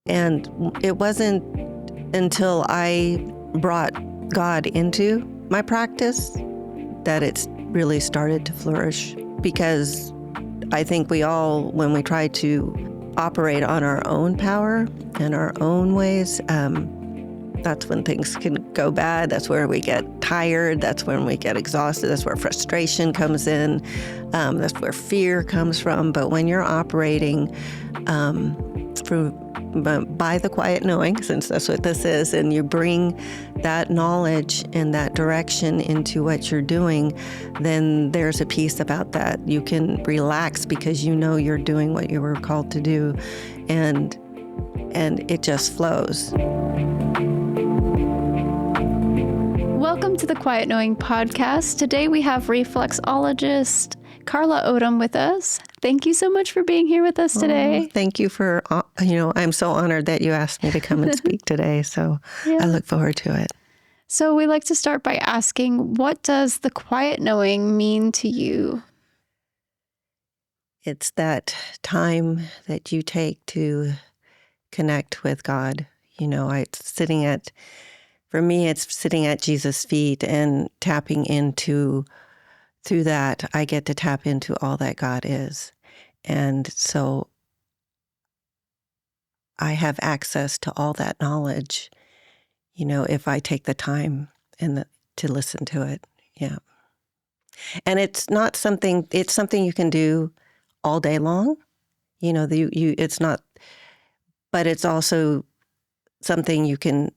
And it wasn't until I brought God into my practice that it really started to flourish. Because I think we all, when we try to operate on our own power and our own ways, that's when things can go bad. That's where we get tired. That's when we get exhausted. That's where frustration comes in. That's where fear comes from. But when you're operating by the quiet knowing, since that's what this is, and you bring that knowledge and that direction into what you're doing, then there's a piece about that. You can relax because you know you're doing what you were called to do, and it just flows. Welcome to the Quiet Knowing podcast. Today we have reflexologist Carla Odom with us. Thank you so much for being here with us today. Thank you for, I'm so honored that you asked me to come and speak today. So yeah. I look forward to it. So we like to start by asking, what does the quiet knowing mean to you? It's that time that you take to connect with God. For me, it's sitting at Jesus' feet and tapping into, through that, I get to tap into all that God is. And so I have access to all that knowledge, if I take the time to listen to it. Yeah. And it's something you can do all day long. It's not, but it's also something you can,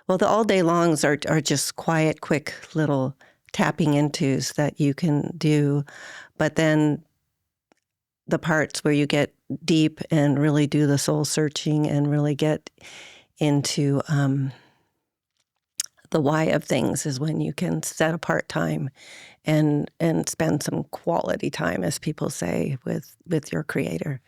the all day longs are just quiet, quick little tapping intos that you can do. But then the parts where you get deep and really do the soul searching and really get into the why of things is when you can set apart time and spend some quality time, as people say, with your creator.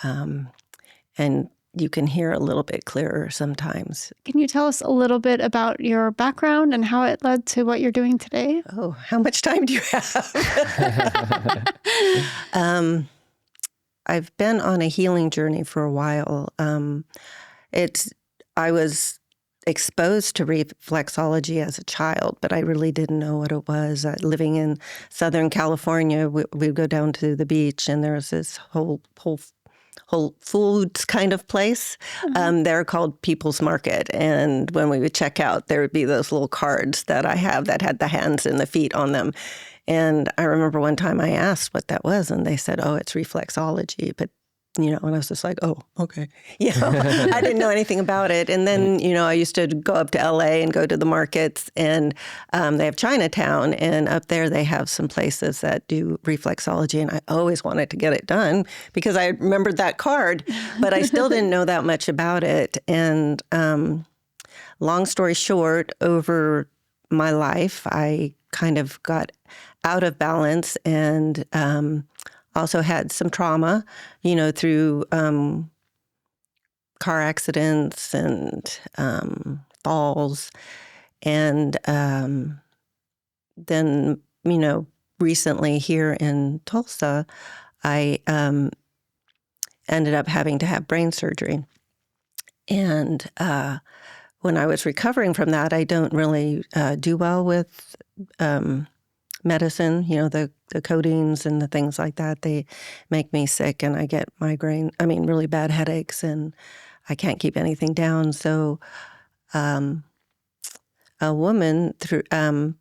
And you can hear a little bit clearer sometimes. Can you tell us a little bit about your background and how it led to what you're doing today? Oh, how much time do you have? I've been on a healing journey for a while. I was exposed to reflexology as a child, but I really didn't know what it was. Living in Southern California, we'd go down to the beach, and there's this whole Foods kind of place. They're called People's Market. And when we would check out, there would be those little cards that I have that had the hands and the feet on them. And I remember one time I asked what that was, and they said, oh, it's reflexology. But, and I was just like, oh, okay. I didn't know anything about it. And then, I used to go up to LA and go to the markets, and they have Chinatown, and up there they have some places that do reflexology. And I always wanted to get it done because I remembered that card, but I still didn't know that much about it. And long story short, over my life, I kind of got out of balance and also had some trauma, through car accidents and falls. And then, recently here in Tulsa, I ended up having to have brain surgery. And when I was recovering from that, I don't really do well with medicine, the codeines and the things like that. They make me sick, and I get really bad headaches, and I can't keep anything down. So a woman through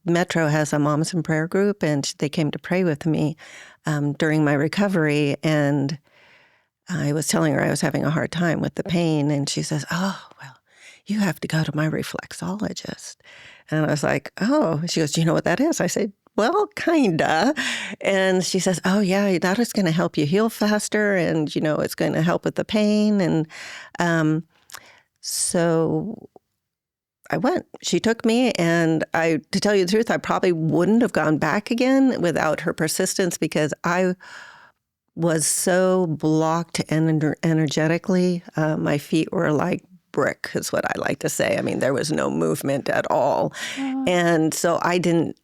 Metro has a Moms in Prayer group, and they came to pray with me during my recovery. And I was telling her I was having a hard time with the pain, and she says, oh, well, you have to go to my reflexologist. And I was like, oh. She goes, do you know what that is? I said, well, kinda. And she says, oh, yeah, that is going to help you heal faster, and, it's going to help with the pain. And so I went. She took me, and to tell you the truth, I probably wouldn't have gone back again without her persistence, because I was so blocked energetically. My feet were like brick, is what I like to say. I mean, there was no movement at all. And so I didn't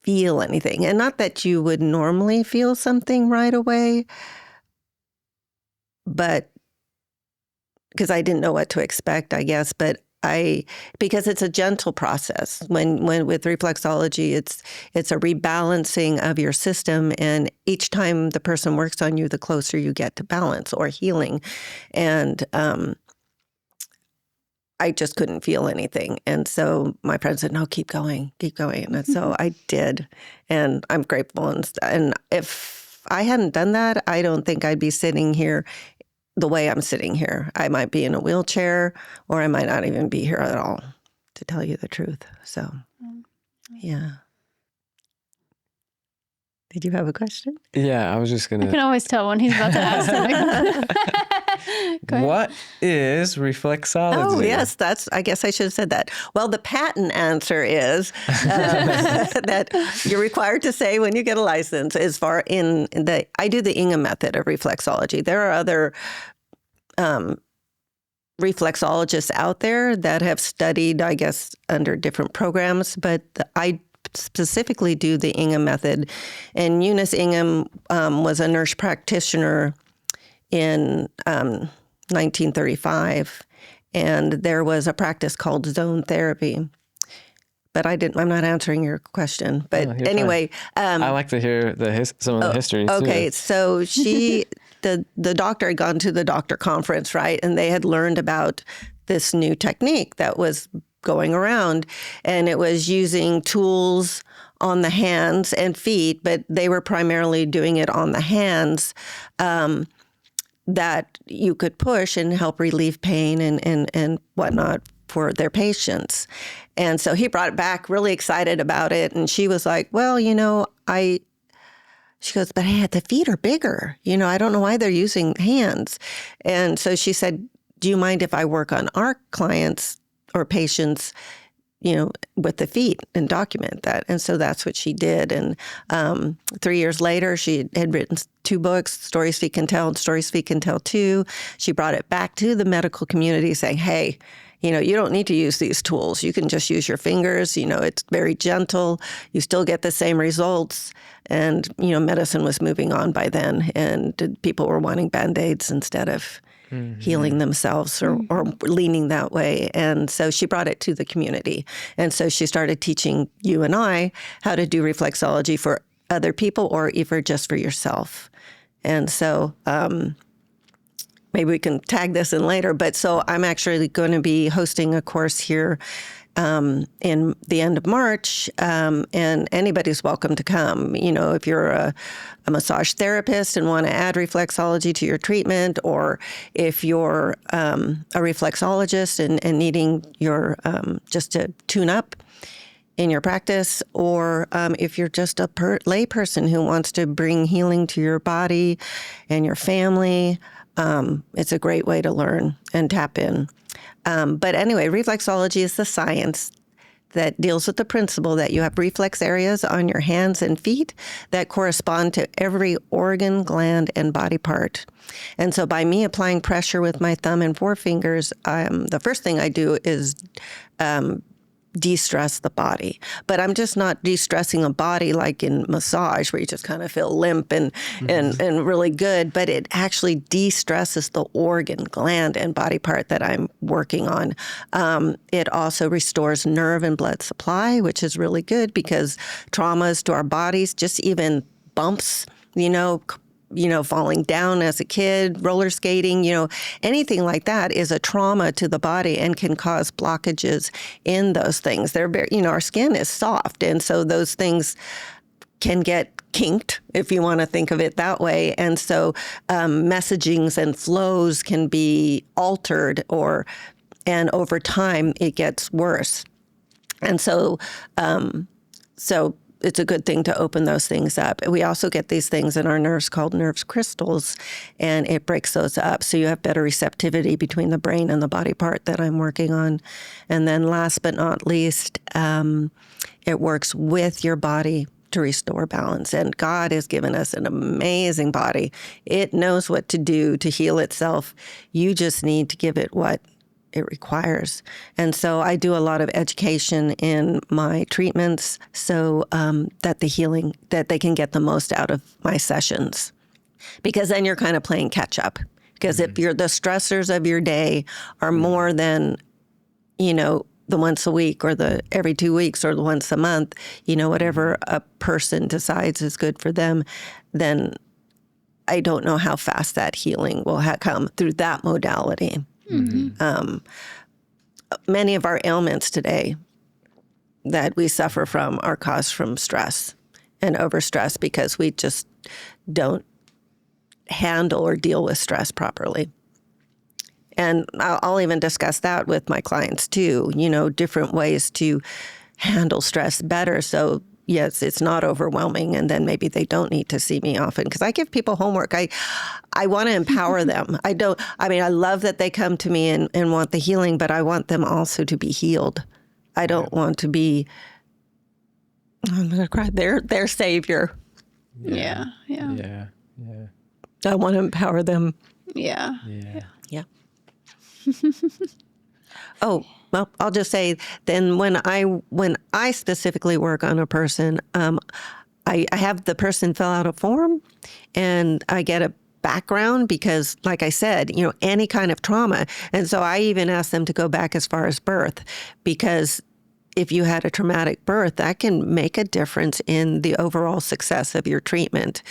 feel anything. And not that you would normally feel something right away, but because I didn't know what to expect, I guess. But because it's a gentle process. When with reflexology, it's a rebalancing of your system, and each time the person works on you, the closer you get to balance or healing. And I just couldn't feel anything. And so my friend said, no, keep going. And so I did. And I'm grateful. And if I hadn't done that, I don't think I'd be sitting here the way I'm sitting here. I might be in a wheelchair, or I might not even be here at all, to tell you the truth. So, yeah. Did you have a question? Yeah, I was just going I to... can always tell when he's about to ask something. Go ahead. What is reflexology? Oh, yes, I guess I should have said that. Well, the patent answer is that you're required to say when you get a license I do the Ingham method of reflexology. There are other reflexologists out there that have studied, I guess, under different programs, but I specifically do the Ingham method. And Eunice Ingham was a nurse practitioner in 1935, and there was a practice called zone therapy. But I'm not answering your question. But anyway, I like to hear some of the history too. Okay, so the doctor had gone to the doctor conference, right? And they had learned about this new technique that was going around, and it was using tools on the hands and feet, but they were primarily doing it on the hands, that you could push and help relieve pain and whatnot for their patients. And so he brought it back, really excited about it. And she was like, well, she goes, but hey, the feet are bigger. I don't know why they're using hands. And so she said, do you mind if I work on our clients or patients, with the feet and document that? And so that's what she did. And 3 years later, she had written 2 books, Stories Feet Can Tell and Stories Feet Can Tell 2. She brought it back to the medical community saying, hey, you don't need to use these tools. You can just use your fingers. It's very gentle. You still get the same results. And, medicine was moving on by then, and people were wanting Band-Aids instead of healing themselves or leaning that way. And so she brought it to the community. And so she started teaching you and I how to do reflexology for other people or even just for yourself. And so maybe we can tag this in later. But so I'm actually going to be hosting a course here in the end of March, and anybody's welcome to come. If you're a massage therapist and want to add reflexology to your treatment, or if you're a reflexologist and needing your just to tune up in your practice, or if you're just a lay person who wants to bring healing to your body and your family, it's a great way to learn and tap in. But anyway, reflexology is the science that deals with the principle that you have reflex areas on your hands and feet that correspond to every organ, gland, and body part. And so by me applying pressure with my thumb and forefingers, the first thing I do is de-stress the body. But I'm just not de-stressing a body like in massage where you just kind of feel limp and really good, but it actually de-stresses the organ, gland, and body part that I'm working on. It also restores nerve and blood supply, which is really good because traumas to our bodies, just even bumps, falling down as a kid, roller skating, anything like that is a trauma to the body and can cause blockages in those things. They're very, our skin is soft. And so those things can get kinked, if you want to think of it that way. And so messagings and flows can be altered and over time it gets worse. And so it's a good thing to open those things up. We also get these things in our nerves called nerves crystals, and it breaks those up. So you have better receptivity between the brain and the body part that I'm working on. And then last but not least, it works with your body to restore balance. And God has given us an amazing body. It knows what to do to heal itself. You just need to give it what it requires. And so I do a lot of education in my treatments so that they can get the most out of my sessions. Because then you're kind of playing catch up. Because if the stressors of your day are more than, the once a week or the every 2 weeks or the once a month, whatever a person decides is good for them, then I don't know how fast that healing will come through that modality. Many of our ailments today that we suffer from are caused from stress and overstress because we just don't handle or deal with stress properly. And I'll even discuss that with my clients too, different ways to handle stress better. So yes, it's not overwhelming, and then maybe they don't need to see me often because I give people homework. I want to empower them. I love that they come to me and want the healing, but I want them also to be healed. I don't want to be, I'm going to cry, their savior. Yeah. I want to empower them. Yeah. Oh, well, I'll just say then when I specifically work on a person, I have the person fill out a form and I get a background because, like I said, any kind of trauma. And so I even ask them to go back as far as birth because if you had a traumatic birth, that can make a difference in the overall success of your treatment.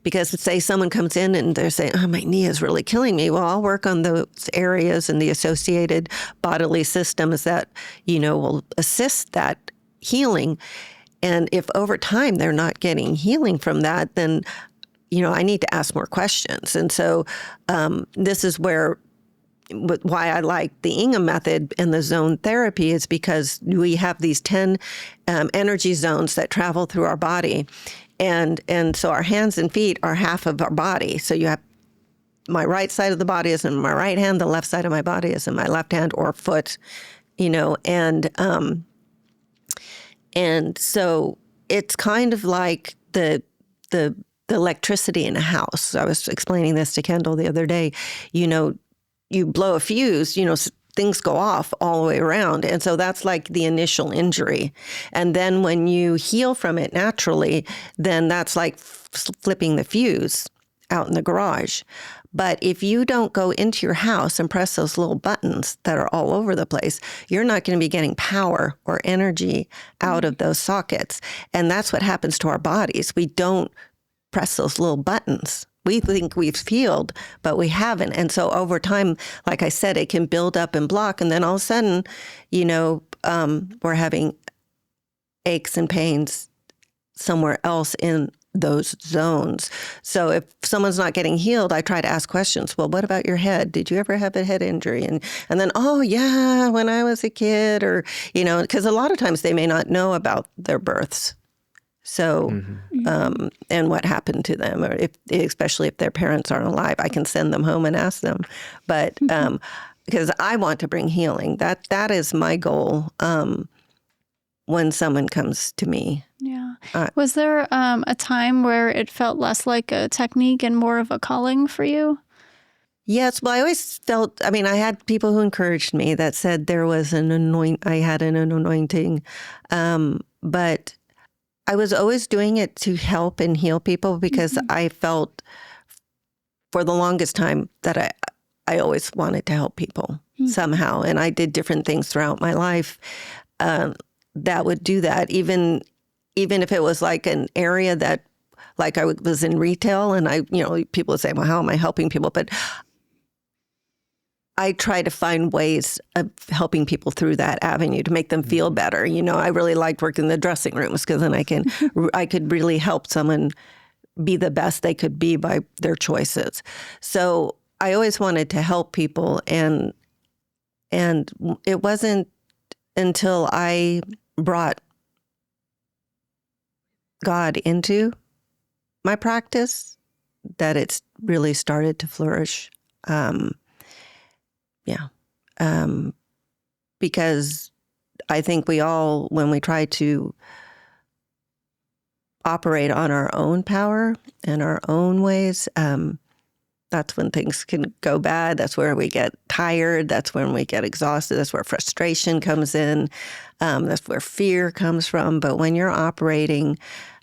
Because say someone comes in and they're saying, oh, my knee is really killing me. Well, I'll work on those areas and the associated bodily systems that, will assist that healing. And if over time they're not getting healing from that, then, I need to ask more questions. And so this is why I like the Ingham method and the zone therapy is because we have these 10 energy zones that travel through our body. And so our hands and feet are half of our body. So you have my right side of the body is in my right hand, the left side of my body is in my left hand or foot, and so it's kind of like the electricity in a house. I was explaining this to Kendall the other day. You blow a fuse, things go off all the way around. And so that's like the initial injury. And then when you heal from it naturally, then that's like flipping the fuse out in the garage. But if you don't go into your house and press those little buttons that are all over the place, you're not going to be getting power or energy out of those sockets. And that's what happens to our bodies. We don't press those little buttons. We think we've healed, but we haven't. And so over time, like I said, it can build up and block. And then all of a sudden, we're having aches and pains somewhere else in those zones. So if someone's not getting healed, I try to ask questions. Well, what about your head? Did you ever have a head injury? And then, oh, yeah, when I was a kid or, because a lot of times they may not know about their births. So, and what happened to them, or especially if their parents aren't alive, I can send them home and ask them. But because I want to bring healing, that is my goal when someone comes to me. Yeah. Was there a time where it felt less like a technique and more of a calling for you? Yes. Well, I always felt, I had people who encouraged me that said there was I had an anointing, but I was always doing it to help and heal people because I felt for the longest time that I always wanted to help people somehow. And I did different things throughout my life that would do that, even if it was like an area that, like I was in retail and people would say, well, how am I helping people? But I try to find ways of helping people through that avenue to make them feel better. I really liked working in the dressing rooms because then I could really help someone be the best they could be by their choices. So I always wanted to help people, and it wasn't until I brought God into my practice that it's really started to flourish. Because I think we all, when we try to operate on our own power and our own ways, that's when things can go bad. That's where we get tired. That's when we get exhausted. That's where frustration comes in. That's where fear comes from. But when you're operating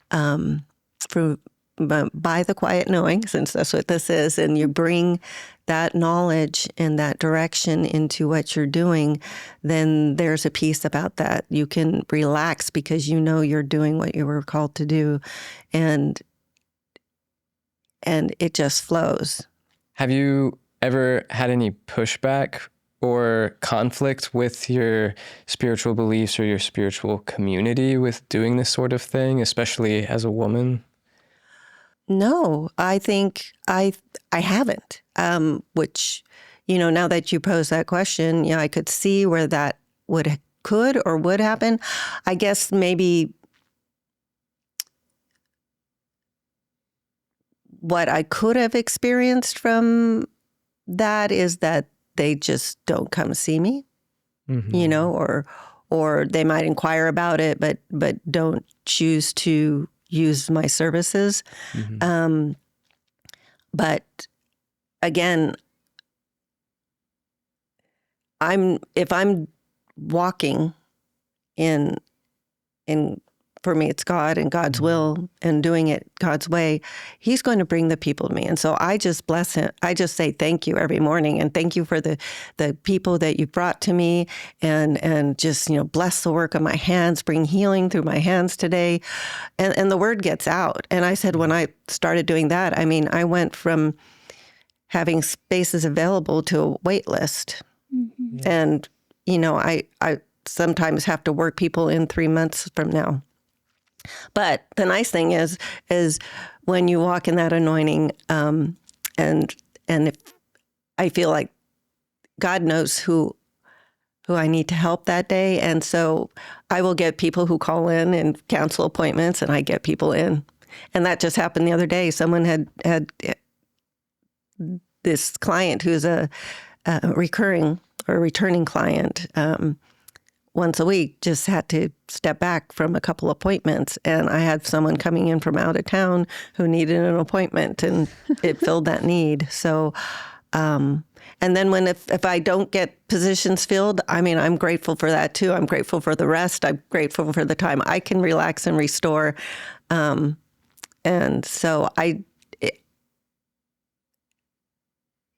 from by the quiet knowing, since that's what this is, and you bring that knowledge and that direction into what you're doing, then there's a peace about that. You can relax because you know you're doing what you were called to do, and it just flows. Have you ever had any pushback or conflict with your spiritual beliefs or your spiritual community with doing this sort of thing, especially as a woman? No, I think I haven't. Which, now that you pose that question, I could see where that could or would happen. I guess maybe what I could have experienced from that is that they just don't come see me, or they might inquire about it, but don't choose to use my services. But again, if I'm walking in for me, it's God and God's will and doing it God's way, he's going to bring the people to me. And so I just bless him. I just say thank you every morning, and thank you for the people that you brought to me, and just, bless the work of my hands, bring healing through my hands today. And the word gets out. And I said, when I started doing that, I went from having spaces available to a wait list. Mm-hmm. And, I sometimes have to work people in 3 months from now. But the nice thing is when you walk in that anointing, and if I feel like God knows who I need to help that day, and so I will get people who call in and cancel appointments, and I get people in. And that just happened the other day. Someone had this client who's a recurring or returning client. Once a week, just had to step back from a couple appointments. And I had someone coming in from out of town who needed an appointment, and it filled that need. So, and then if I don't get positions filled, I'm grateful for that too. I'm grateful for the rest. I'm grateful for the time I can relax and restore. And so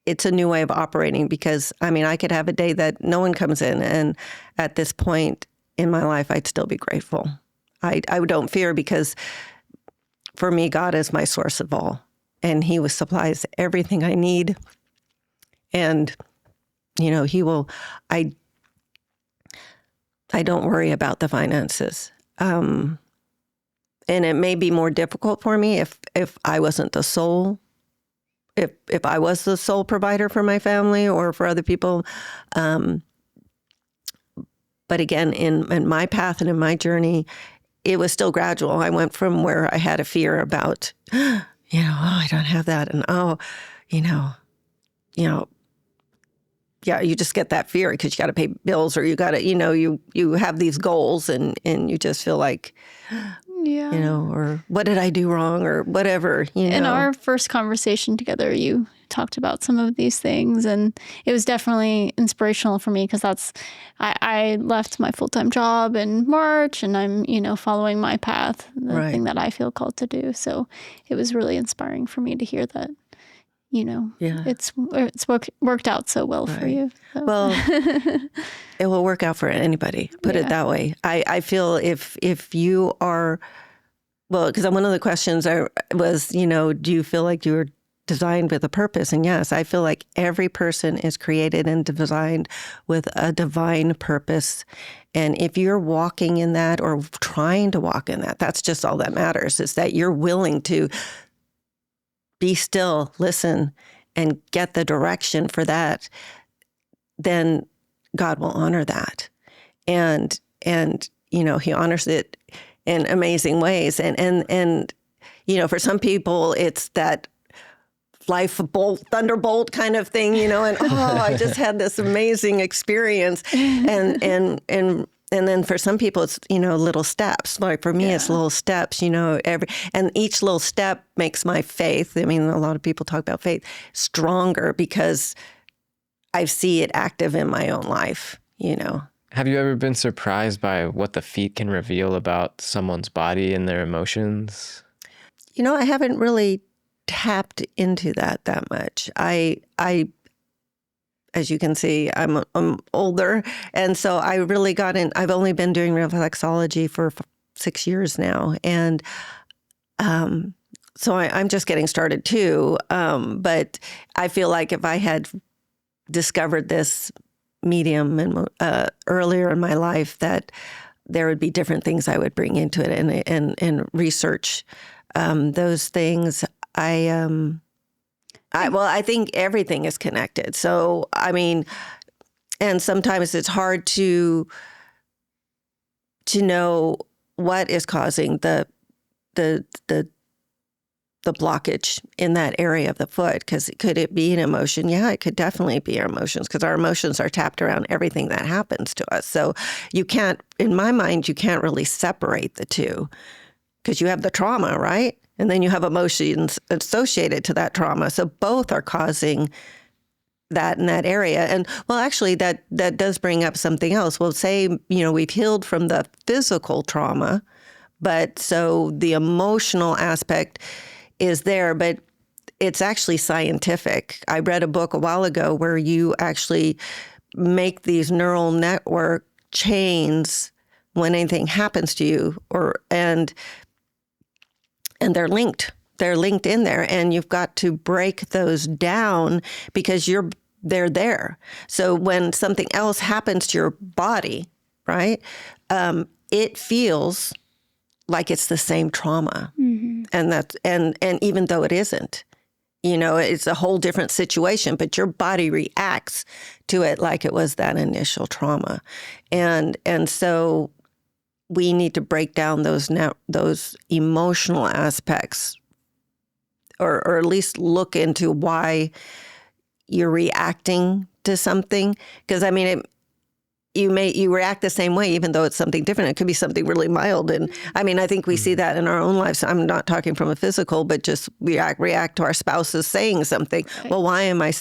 it's a new way of operating, because I could have a day that no one comes in, and at this point in my life, I'd still be grateful. I don't fear, because for me, God is my source of all, and he supplies everything I need. And, he will, I don't worry about the finances. And it may be more difficult for me if I wasn't the sole if I was the sole provider for my family or for other people. But again, in my path and in my journey, it was still gradual. I went from where I had a fear about, I don't have that. And, yeah, you just get that fear because you got to pay bills, or you got to, you have these goals, and you just feel like, or what did I do wrong, or whatever, In our first conversation together, you talked about some of these things, and it was definitely inspirational for me, because I left my full-time job in March, and I'm, following my path, the thing that I feel called to do. So it was really inspiring for me to hear that, it's worked out so well for you. So. Well, it will work out for anybody. Put it that way. I feel if you are, well, because one of the questions was, do you feel like you were designed with a purpose? And yes, I feel like every person is created and designed with a divine purpose. And if you're walking in that, or trying to walk in that, that's just all that matters, is that you're willing to be still, listen, and get the direction for that. Then God will honor that. And he honors it in amazing ways. And for some people, it's that life thunderbolt kind of thing, and I just had this amazing experience. And then for some people, it's, little steps. Like for me, it's little steps, and each little step makes my faith. A lot of people talk about faith stronger, because I see it active in my own life, Have you ever been surprised by what the feet can reveal about someone's body and their emotions? I haven't really tapped into that much. I as you can see, I'm older, and so I really got in. I've only been doing reflexology for 6 years now, and so I'm just getting started too. But I feel like if I had discovered this medium and earlier in my life, that there would be different things I would bring into it and research those things. I think everything is connected. So, I mean, and sometimes it's hard to know what is causing the blockage in that area of the foot. Because could it be an emotion? Yeah, it could definitely be our emotions, because our emotions are tapped around everything that happens to us. So you can't, in my mind, you can't really separate the two, because you have the trauma, right? And then you have emotions associated to that trauma. So both are causing that in that area. And well, actually, that does bring up something else. We'll say, we've healed from the physical trauma, but so the emotional aspect is there, but it's actually scientific. I read a book a while ago where you actually make these neural network chains when anything happens to you, and they're linked. They're linked in there, and you've got to break those down because they're there. So when something else happens to your body, right, it feels like it's the same trauma, and even though it isn't, it's a whole different situation, but your body reacts to it like it was that initial trauma, and so we need to break down those emotional aspects, or at least look into why you're reacting to something. Because I mean, you react the same way, even though it's something different. It could be something really mild, and I mean, I think we see that in our own lives. I'm not talking from a physical, but just react to our spouses saying something. Right. Well, why am I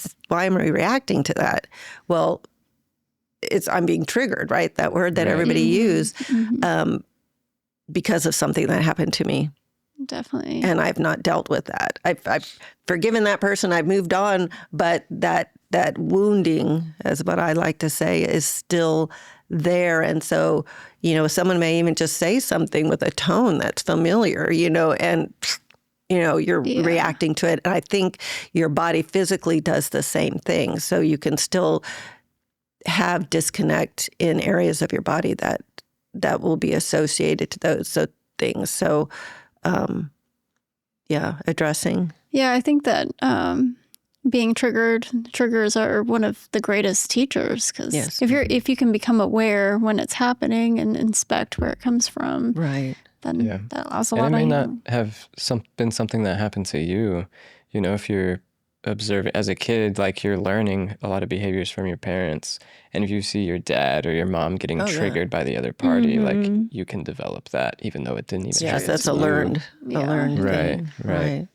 reacting to that? Well, I'm being triggered, right? That word that everybody used, because of something that happened to me. Definitely. And I've not dealt with that. I've forgiven that person. I've moved on, but that wounding, as what I like to say, is still there. And so, someone may even just say something with a tone that's familiar, and you're reacting to it. And I think your body physically does the same thing. So you can still have disconnect in areas of your body that will be associated to those things. So, addressing. Yeah, I think that being triggers are one of the greatest teachers, because if you can become aware when it's happening and inspect where it comes from, right, then that allows a lot. And it may not have been something that happened to you. If you're observing as a kid, like you're learning a lot of behaviors from your parents, and if you see your dad or your mom getting triggered by the other party, like you can develop that even though it didn't even happen that's to a learned right thing. right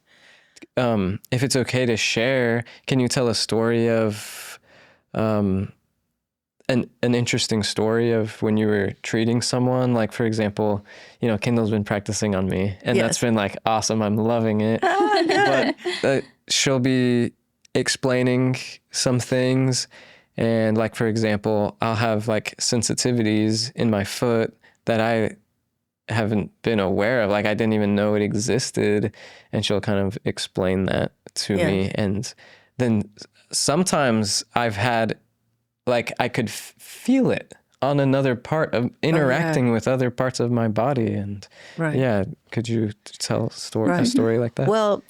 If it's okay to share, can you tell a story of an interesting story of when you were treating someone? Like, for example, Kendall's been practicing on me, and that's been like awesome. I'm loving it. But she'll be explaining some things, and like, for example, I'll have like sensitivities in my foot that I haven't been aware of. Like, I didn't even know it existed, and she'll kind of explain that to me. And then sometimes I've had, like, I could feel it on another part of interacting with other parts of my body. And could you tell a story like that? Well,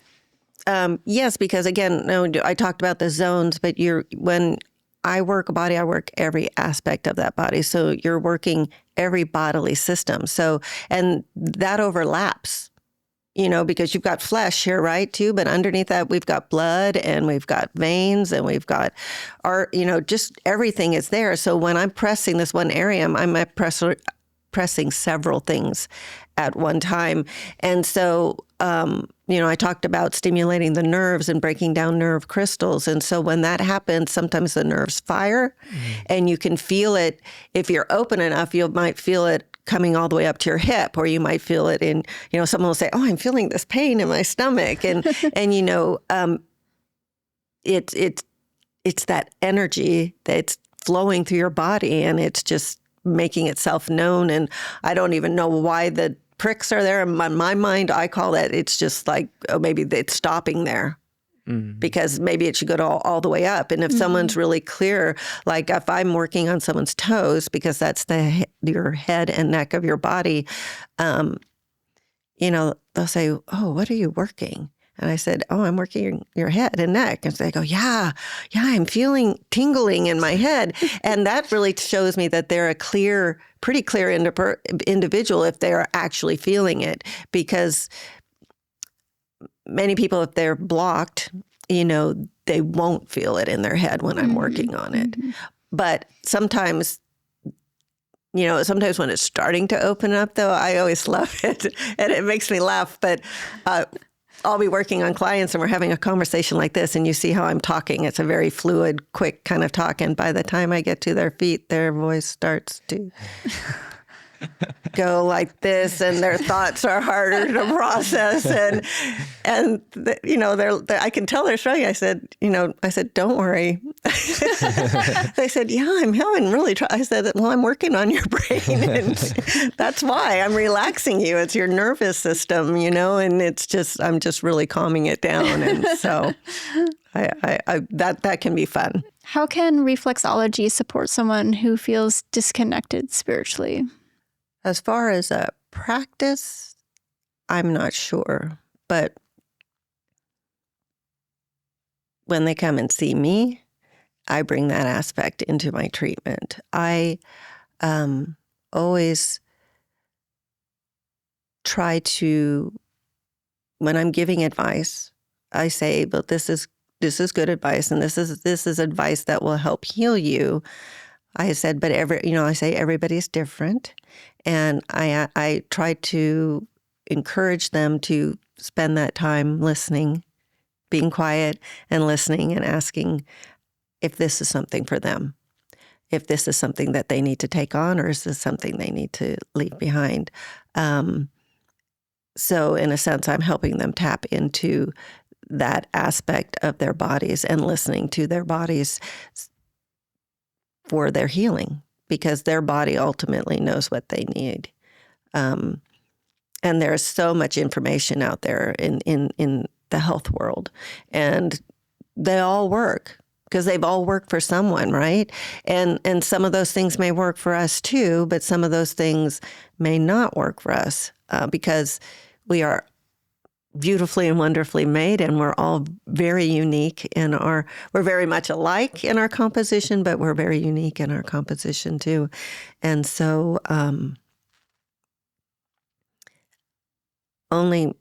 yes, because again, I talked about the zones, but when I work a body, I work every aspect of that body. So you're working every bodily system. So, and that overlaps, because you've got flesh here, right, too. But underneath that, we've got blood, and we've got veins, and we've got just everything is there. So when I'm pressing this one area, I'm pressing several things at one time. And so, I talked about stimulating the nerves and breaking down nerve crystals. And so when that happens, sometimes the nerves fire, and you can feel it. If you're open enough, you might feel it coming all the way up to your hip, or you might feel it in, someone will say, oh, I'm feeling this pain in my stomach. And, it's that energy that's flowing through your body, and it's just making itself known. And I don't even know why the pricks are there. In my mind, I call that, it's just like, oh, maybe it's stopping there. Because maybe it should go to all the way up. And if someone's really clear, like if I'm working on someone's toes, because that's your head and neck of your body, they'll say, oh, what are you working? And I said, oh, I'm working your head and neck. And so they go, yeah, I'm feeling tingling in my head. And that really shows me that they're a pretty clear individual if they're actually feeling it. Because many people, if they're blocked, they won't feel it in their head when I'm working on it. But sometimes when it's starting to open up, though, I always love it. And it makes me laugh. But I'll be working on clients and we're having a conversation like this, and you see how I'm talking. It's a very fluid, quick kind of talk. And by the time I get to their feet, their voice starts to go like this, and their thoughts are harder to process. And I can tell they're struggling. I said, don't worry. They said, yeah, I'm having really I said, well, I'm working on your brain, and that's why I'm relaxing you. It's your nervous system, and I'm just really calming it down. And so that can be fun. How can reflexology support someone who feels disconnected spiritually? As far as a practice, I'm not sure. But when they come and see me, I bring that aspect into my treatment. I always try to, when I'm giving advice, I say, but this is good advice, and this is advice that will help heal you. I said, but I say everybody's different. And I try to encourage them to spend that time listening, being quiet and listening and asking if this is something for them, if this is something that they need to take on, or is this something they need to leave behind. So in a sense, I'm helping them tap into that aspect of their bodies and listening to their bodies for their healing, because their body ultimately knows what they need. And there's so much information out there in the health world, and they all work because they've all worked for someone, right? And some of those things may work for us too, but some of those things may not work for us because we are beautifully and wonderfully made, and we're all very unique we're very much alike in our composition, but we're very unique in our composition too. And so only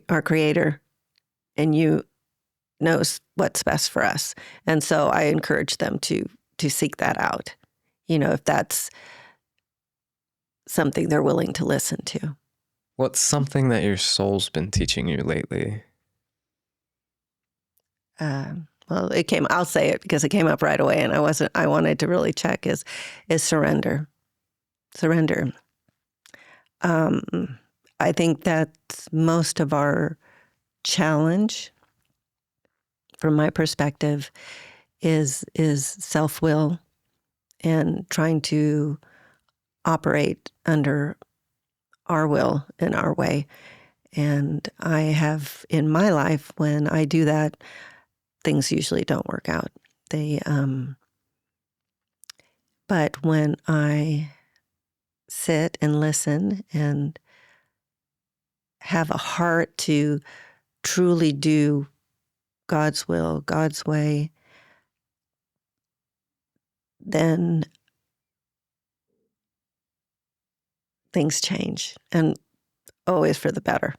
our Creator and you knows what's best for us. And so I encourage them to seek that out, if that's something they're willing to listen to. What's something that your soul's been teaching you lately? Well, I'll say it because it came up right away, and I wanted to really check is surrender. Surrender. I think that's most of our challenge, from my perspective, is self-will and trying to operate under our will and our way. And I have in my life, when I do that, things usually don't work out. But when I sit and listen and have a heart to truly do God's will, God's way, then things change, and always for the better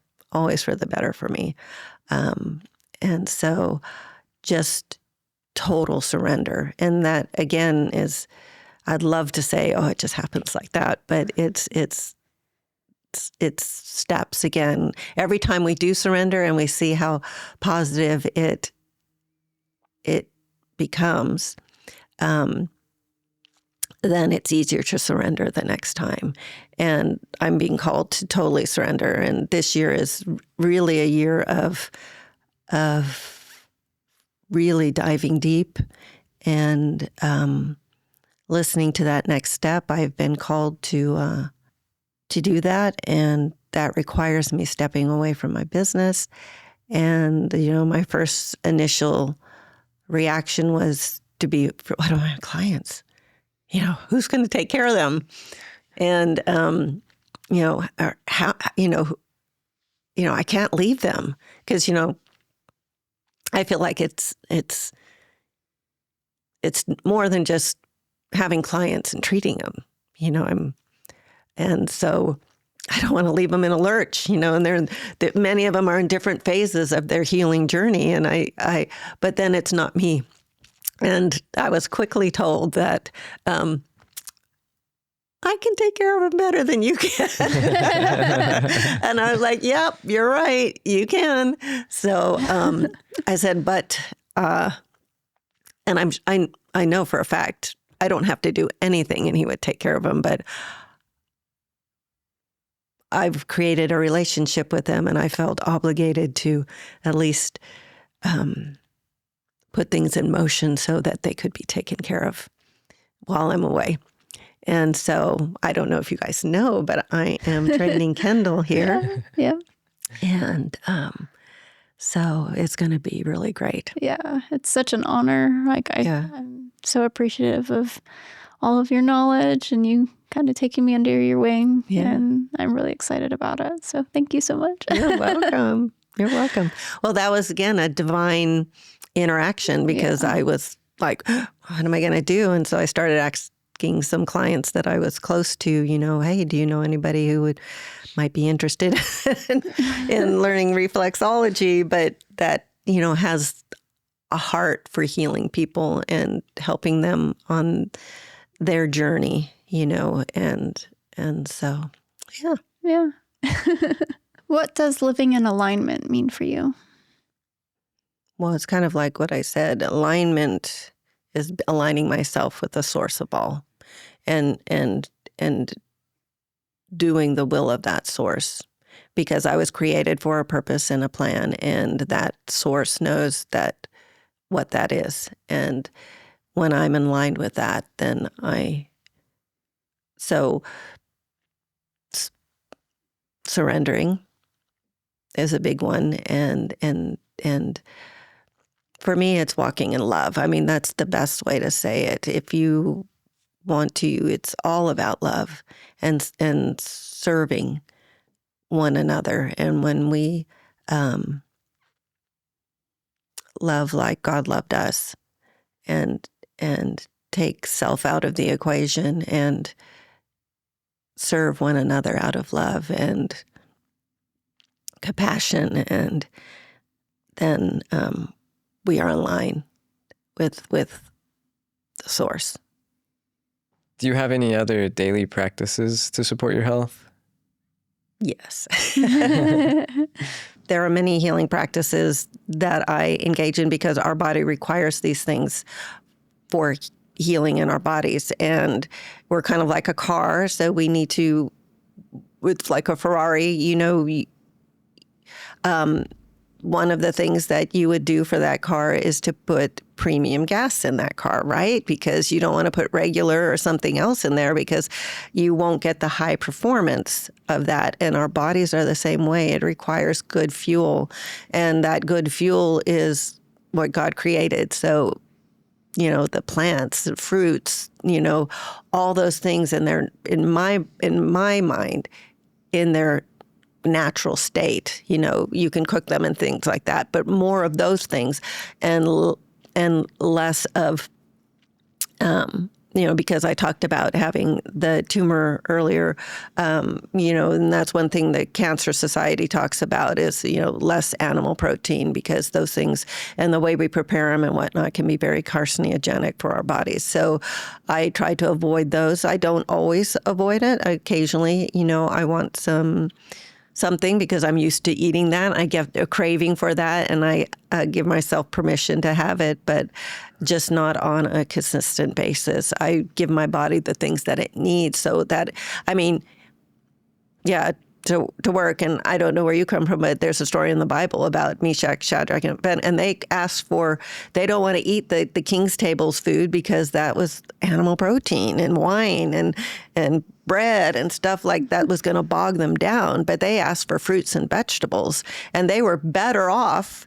for me. And so just total surrender. And that, again, I'd love to say, oh, it just happens like that, but it's steps again. Every time we do surrender and we see how positive it becomes, then it's easier to surrender the next time. And I'm being called to totally surrender. And this year is really a year of really diving deep and listening to that next step. I've been called to do that, and that requires me stepping away from my business. And my first initial reaction was to be, what are my clients? Who's going to take care of them? And or how I can't leave them because I feel like it's more than just having clients and treating them. And so I don't want to leave them in a lurch. And many of them are in different phases of their healing journey, and but then it's not me. And I was quickly told that I can take care of them better than you can. And I was like, yep, you're right. You can. So I said, but, and I know for a fact, I don't have to do anything and he would take care of them. But I've created a relationship with them, and I felt obligated to at least put things in motion so that they could be taken care of while I'm away. And so I don't know if you guys know, but I am training Kendall here. Yeah. And so it's going to be really great. Yeah. It's such an honor. I'm so appreciative of all of your knowledge and you kind of taking me under your wing. Yeah. And I'm really excited about it. So thank you so much. You're welcome. You're welcome. Well, that was, again, a divine interaction because I was like, what am I going to do? And so I started asking some clients that I was close to, hey, do you know anybody who might be interested in learning reflexology, but that, has a heart for healing people and helping them on their journey, and so, yeah. Yeah. What does living in alignment mean for you? Well, it's kind of like what I said. Alignment is aligning myself with the source of all, and doing the will of that source, because I was created for a purpose and a plan, and that source knows what that is. And when I'm in line with that, then surrendering is a big one, and for me, it's walking in love. I mean, that's the best way to say it. If you want to, it's all about love and serving one another. And when we love like God loved us, and take self out of the equation and serve one another out of love and compassion, and then we are in line with the source. Do you have any other daily practices to support your health? Yes. There are many healing practices that I engage in because our body requires these things for healing in our bodies. And we're kind of like a car, so we need to, it's like a Ferrari, one of the things that you would do for that car is to put premium gas in that car, right? Because you don't want to put regular or something else in there because you won't get the high performance of that. And our bodies are the same way. It requires good fuel. And that good fuel is what God created. So, the plants, the fruits, all those things, and they're in my mind, in their natural state. You can cook them and things like that, but more of those things and less of, because I talked about having the tumor earlier, and that's one thing that Cancer Society talks about is, less animal protein, because those things and the way we prepare them and whatnot can be very carcinogenic for our bodies. So I try to avoid those. I don't always avoid it. Occasionally, I want some something because I'm used to eating that. I get a craving for that, and I give myself permission to have it, but just not on a consistent basis. I give my body the things that it needs so that, I mean, yeah, to work. And I don't know where you come from, but there's a story in the Bible about Meshach, Shadrach, and Abednego, and they asked they don't want to eat the king's table's food because that was animal protein and wine and bread and stuff like that was going to bog them down. But they asked for fruits and vegetables, and they were better off.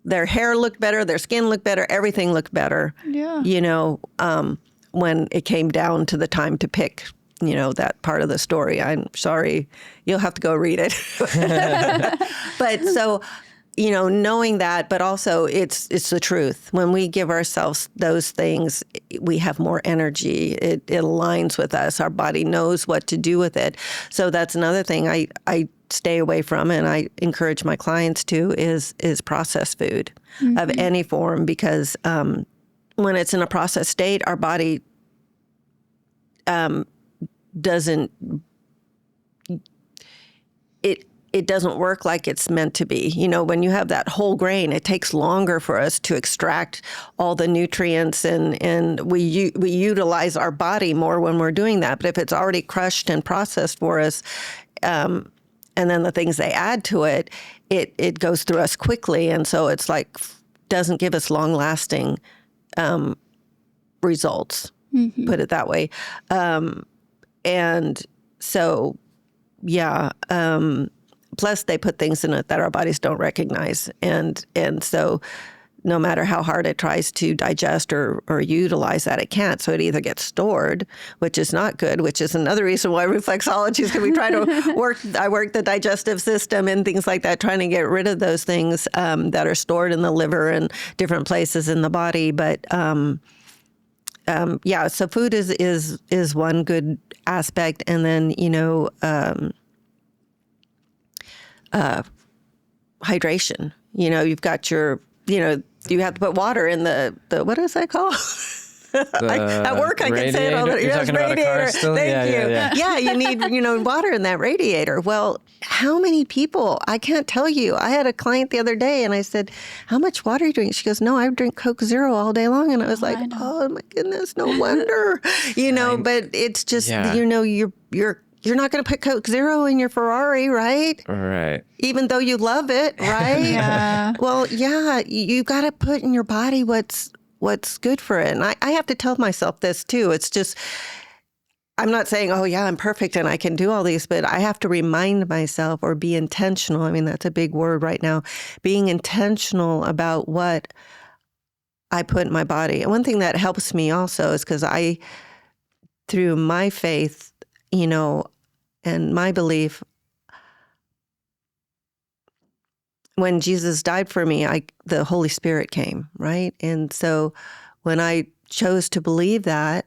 Their hair looked better, their skin looked better, everything looked better. Yeah. When it came down to the time to pick, that part of the story. I'm sorry, you'll have to go read it. But so, knowing that, but also it's the truth. When we give ourselves those things, we have more energy. It aligns with us. Our body knows what to do with it. So that's another thing I stay away from, and I encourage my clients to, is processed food of any form, because when it's in a processed state, our body doesn't work like it's meant to be. When you have that whole grain, it takes longer for us to extract all the nutrients, and we utilize our body more when we're doing that. But if it's already crushed and processed for us, and then the things they add to it, it goes through us quickly, and so it's like doesn't give us long-lasting results. Put it that way. And so, yeah. Plus, they put things in it that our bodies don't recognize, and so no matter how hard it tries to digest or utilize that, it can't. So it either gets stored, which is not good, which is another reason why reflexology is, because we try to I work the digestive system and things like that, trying to get rid of those things that are stored in the liver and different places in the body. But so food is one good aspect, and then hydration. You've got your you have to put water in the what is that called? At work, I can say it all the time. You're talking about a car still? Thank you. Yeah. You need water in that radiator. Well, how many people? I can't tell you. I had a client the other day, and I said, "How much water are you drinking?" She goes, "No, I drink Coke Zero all day long." And I was like, "Oh my goodness, no wonder." But it's just you're not going to put Coke Zero in your Ferrari, right? Right. Even though you love it, right? Yeah. Well, yeah, you got to put in your body what's good for it. And I have to tell myself this too. It's just, I'm not saying, oh yeah, I'm perfect and I can do all these, but I have to remind myself, or be intentional. I mean, that's a big word right now. Being intentional about what I put in my body. And one thing that helps me also is because through my faith, and my belief, when Jesus died for me, the Holy Spirit came, right? And so when I chose to believe that,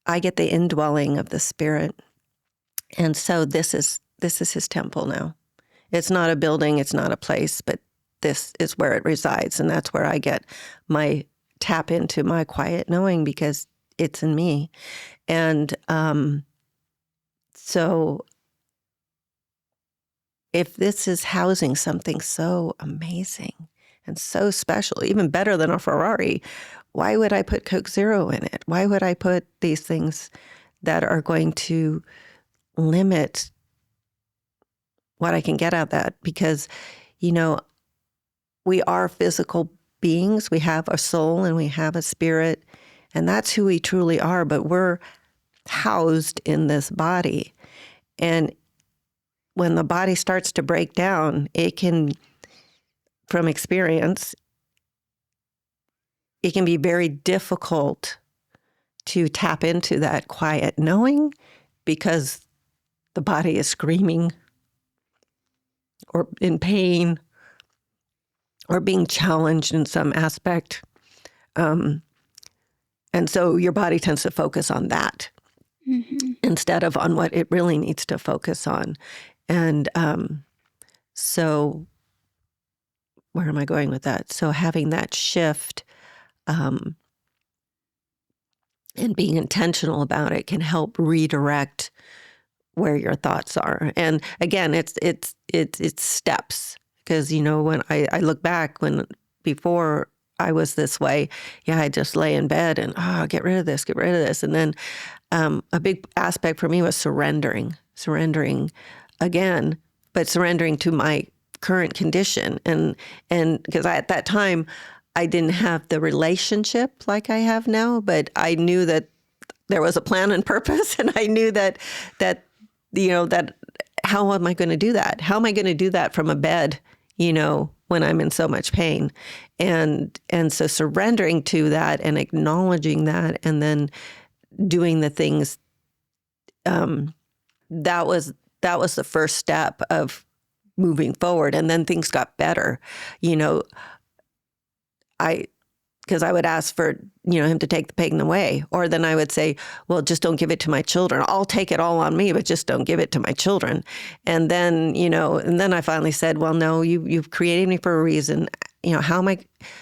I get the indwelling of the Spirit. And so this is his temple now. It's not a building, it's not a place, but this is where it resides. And that's where I get my tap into my quiet knowing, because it's in me. And so if this is housing something so amazing and so special, even better than a Ferrari, why would I put Coke Zero in it? Why would I put these things that are going to limit what I can get out of that? Because, we are physical beings. We have a soul and we have a spirit, and that's who we truly are, but we're housed in this body. And when the body starts to break down, it can, from experience, it can be very difficult to tap into that quiet knowing, because the body is screaming or in pain or being challenged in some aspect. And so your body tends to focus on that instead of on what it really needs to focus on. And so where am I going with that? So having that shift and being intentional about it can help redirect where your thoughts are. And again, it's steps, because, you know, when I look back, before I was this way, I just lay in bed and, get rid of this. And then a big aspect for me was surrendering again, but surrendering to my current condition. And because at that time, I didn't have the relationship like I have now, but I knew that there was a plan and purpose. And I knew that how am I going to do that? How am I going to do that from a bed, when I'm in so much pain? And so surrendering to that and acknowledging that, and then doing the things, that was the first step of moving forward. And then things got better, because I would ask for, him to take the pain away. Or then I would say, well, just don't give it to my children. I'll take it all on me, but just don't give it to my children. And then, and then I finally said, well, no, you've created me for a reason. How am I?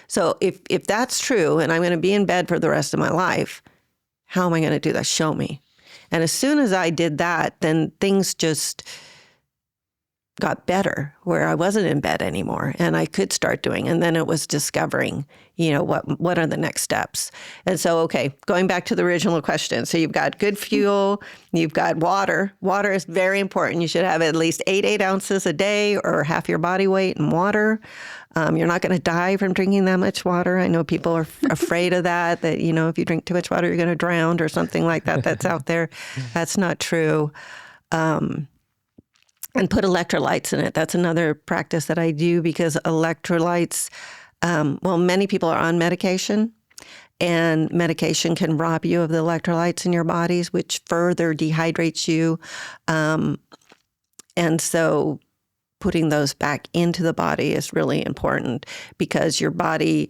So if that's true, and I'm going to be in bed for the rest of my life, how am I going to do that? Show me. And as soon as I did that, then things just got better, where I wasn't in bed anymore and I could start doing. And then it was discovering, what are the next steps? And so, okay, going back to the original question. So you've got good fuel, you've got water. Water is very important. You should have at least 8 ounces a day, or half your body weight in water. You're not going to die from drinking that much water. I know people are afraid of that, if you drink too much water, you're going to drown or something like that. That's out there. That's not true. And put electrolytes in it. That's another practice that I do, because electrolytes, many people are on medication, and medication can rob you of the electrolytes in your bodies, which further dehydrates you. And so putting those back into the body is really important, because your body,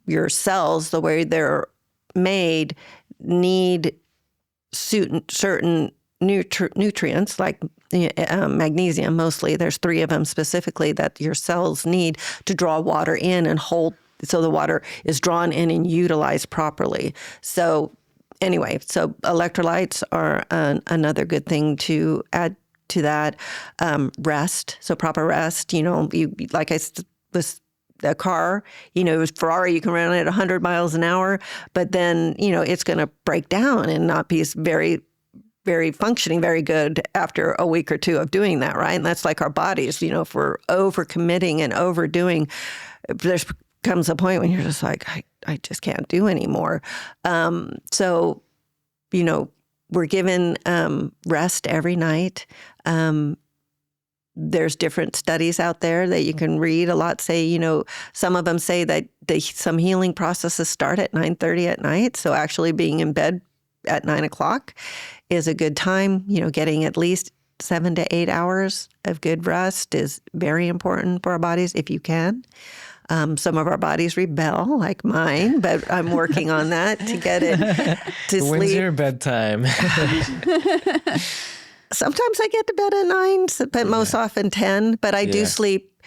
your cells, the way they're made, need certain nutrients, like magnesium mostly. There's 3 of them specifically that your cells need to draw water in and hold, so the water is drawn in and utilized properly. So anyway, so electrolytes are another good thing to add to that. Rest, so proper rest. Like I was a car, Ferrari, you can run it at 100 miles an hour, but then, it's going to break down and not be very functioning very good after a week or two of doing that, right? And that's like our bodies, if we're overcommitting and overdoing, there comes a point when you're just like, I just can't do anymore. So, we're given rest every night. There's different studies out there that you can read. A lot say, some of them say that some healing processes start at 9:30 at night. So actually being in bed at 9 o'clock is a good time. Getting at least 7 to 8 hours of good rest is very important for our bodies, if you can. Some of our bodies rebel, like mine, but I'm working on that to get it to sleep. When's your bedtime? Sometimes I get to bed at 9, but most often 10. But I do sleep.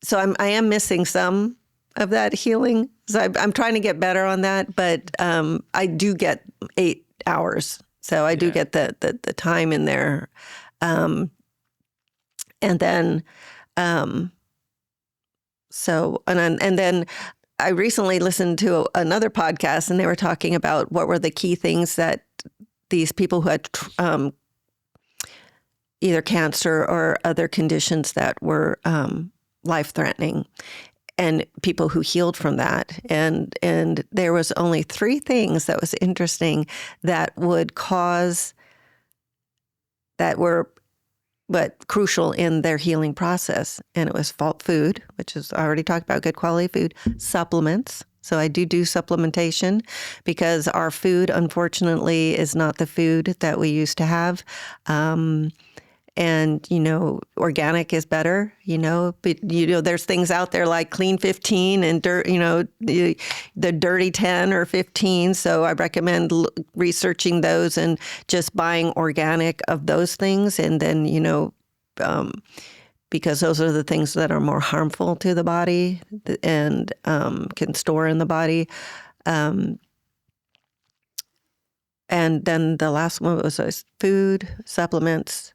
So I am missing some of that healing. So I'm trying to get better on that. But I do get 8 hours. So I do get the time in there. And then, and then I recently listened to another podcast, and they were talking about what were the key things that these people who had either cancer or other conditions that were life-threatening, and people who healed from that. And there was only 3 things that was interesting that would cause, that were but crucial in their healing process. And it was food, which is, I already talked about, good quality food, supplements. So I do supplementation, because our food, unfortunately, is not the food that we used to have. And, organic is better, but, there's things out there like Clean 15 and the Dirty 10 or 15. So I recommend researching those and just buying organic of those things. And then, because those are the things that are more harmful to the body and can store in the body. And then the last one was food, supplements,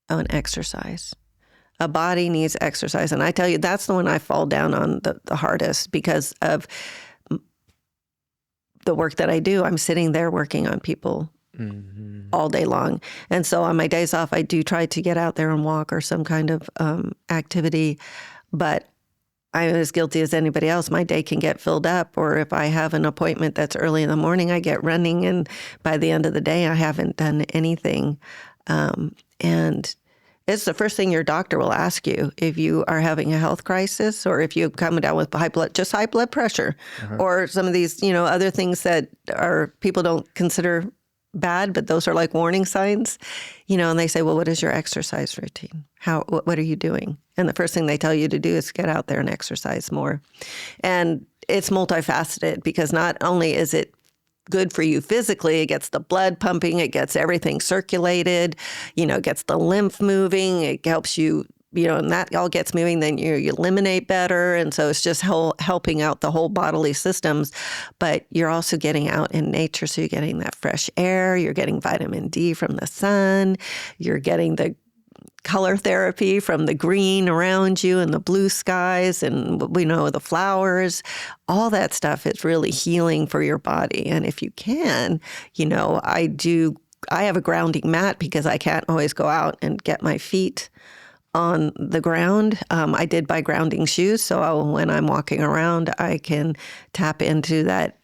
and exercise. A body needs exercise. And I tell you, that's the one I fall down on the hardest because of the work that I do. I'm sitting there working on people all day long. And so on my days off, I do try to get out there and walk or some kind of activity. But I'm as guilty as anybody else. My day can get filled up, or if I have an appointment that's early in the morning, I get running, and by the end of the day, I haven't done anything. And it's the first thing your doctor will ask you if you are having a health crisis, or if you're coming down with high blood pressure, or some of these, other things that people don't consider bad, but those are like warning signs, and they say, well, what is your exercise routine? What are you doing? And the first thing they tell you to do is get out there and exercise more. And it's multifaceted because not only is it good for you physically, it gets the blood pumping, it gets everything circulated, it gets the lymph moving, it helps you, and that all gets moving, then you eliminate better. And so it's just helping out the whole bodily systems. But you're also getting out in nature, so you're getting that fresh air, you're getting vitamin D from the sun, you're getting the color therapy from the green around you and the blue skies and the flowers. All that stuff is really healing for your body. And if you can, I have a grounding mat because I can't always go out and get my feet on the ground. I did buy grounding shoes, so when I'm walking around, I can tap into that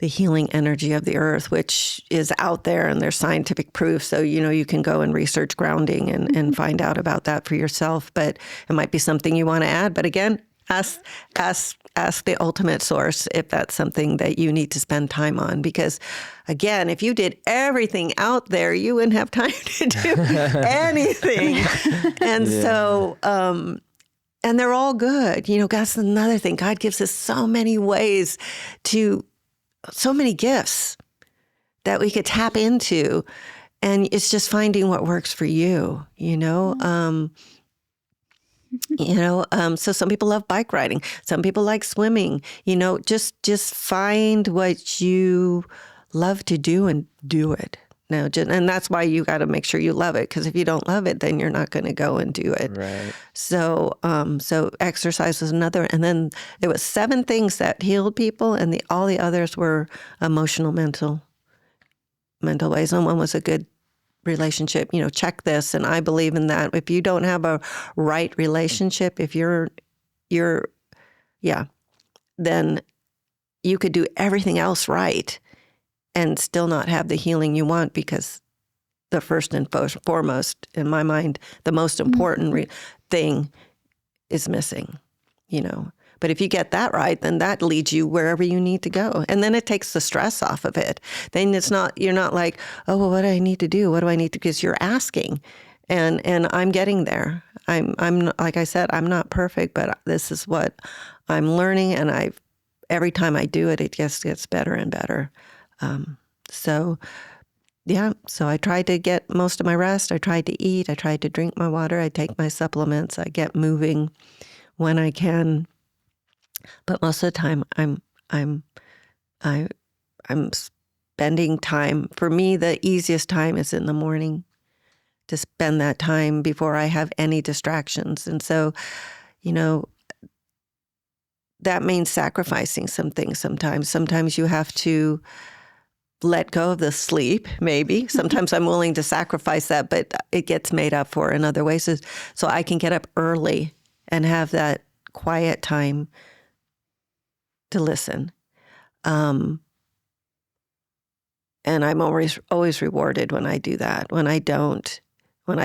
the healing energy of the earth, which is out there, and there's scientific proof. So, you can go and research grounding and find out about that for yourself. But it might be something you want to add. But again, ask the ultimate source if that's something that you need to spend time on. Because again, if you did everything out there, you wouldn't have time to do anything. And so, and they're all good. That's another thing. God gives us so many ways so many gifts that we could tap into. And it's just finding what works for you, so some people love bike riding. Some people like swimming. Just find what you love to do and do it. And that's why you got to make sure you love it, because if you don't love it, then you're not going to go and do it. Right. So exercise was another. And then there was 7 things that healed people, and all the others were emotional, mental ways. And one was a good relationship. Check this, and I believe in that. If you don't have a right relationship, if then you could do everything else right and still not have the healing you want, because the first and foremost, in my mind, the most important thing is missing, But if you get that right, then that leads you wherever you need to go. And then it takes the stress off of it. Then you're not like, oh, well, what do I need to do? What do I need to, because you're asking. And I'm getting there. I'm like I said, I'm not perfect, but this is what I'm learning. And every time I do it, it just gets better and better. So I tried to get most of my rest. I tried to eat. I tried to drink my water. I take my supplements. I get moving when I can. But most of the time, I'm spending time. For me, the easiest time is in the morning, to spend that time before I have any distractions. And so, that means sacrificing some things sometimes. Sometimes you have to let go of the sleep, maybe. Sometimes I'm willing to sacrifice that, but it gets made up for in other ways. So I can get up early and have that quiet time to listen. And I'm always rewarded when I do that. When I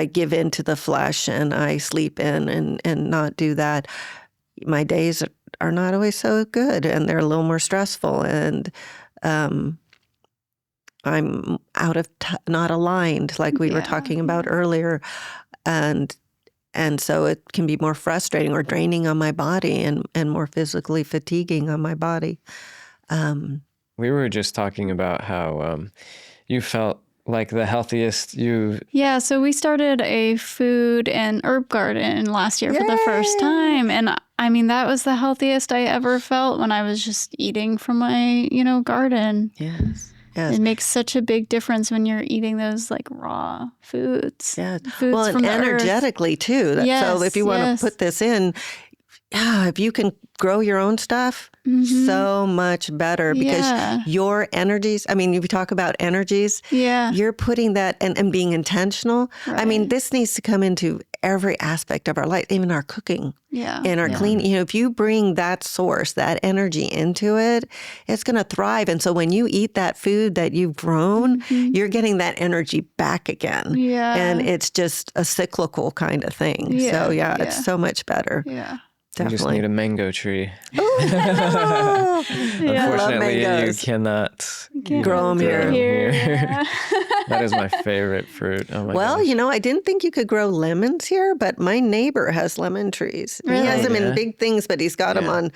give in to the flesh and I sleep in and not do that, my days are not always so good, and they're a little more stressful, and I'm not aligned, like we were talking about earlier. And so it can be more frustrating or draining on my body, and more physically fatiguing on my body. We were just talking about how you felt like the healthiest you? Yeah, so we started a food and herb garden last year for the first time. And I mean, that was the healthiest I ever felt when I was just eating from my, garden. Yes. It makes such a big difference when you're eating those like raw foods. Yeah. Foods Well, and from the energetically too. Yes, so if you want to put this in, if you can grow your own stuff, so much better because your energies, I mean, if you talk about energies, you're putting that and being intentional. Right. I mean, this needs to come into every aspect of our life, even our cooking and our cleaning. If you bring that source, that energy into it, it's going to thrive. And so when you eat that food that you've grown, you're getting that energy back again. Yeah. And it's just a cyclical kind of thing. Yeah. So it's so much better. Yeah. You just need a mango tree. Oh, Unfortunately, you cannot grow them here. Yeah. That is my favorite fruit. Oh my well, gosh. I didn't think you could grow lemons here, but my neighbor has lemon trees. Really? He has them in big things, but he's got them on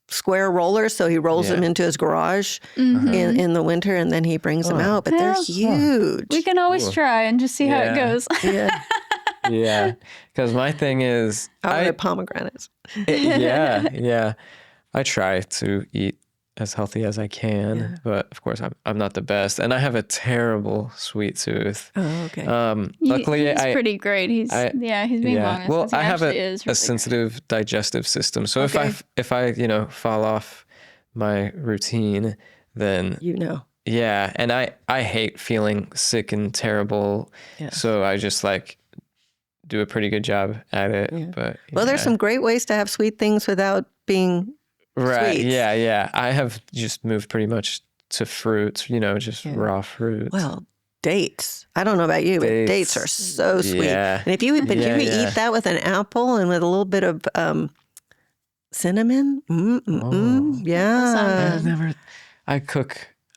square rollers, so he rolls them into his garage in the winter, and then he brings them out. But they're huge. We can always try and just see how it goes. Yeah, because my thing is, I want pomegranates. Yeah. I try to eat as healthy as I can, but of course I'm not the best, and I have a terrible sweet tooth. Oh, okay. Luckily, he's pretty great. He's being honest. Well, I have a sensitive digestive system, so if I fall off my routine, then yeah, and I hate feeling sick and terrible, so I just do a pretty good job at it. But there's some great ways to have sweet things without being right. sweets. Yeah. I have just moved pretty much to fruits, just raw fruits. Well, dates. I don't know about you, but dates are so sweet. Yeah. And if you eat that with an apple and with a little bit of cinnamon, I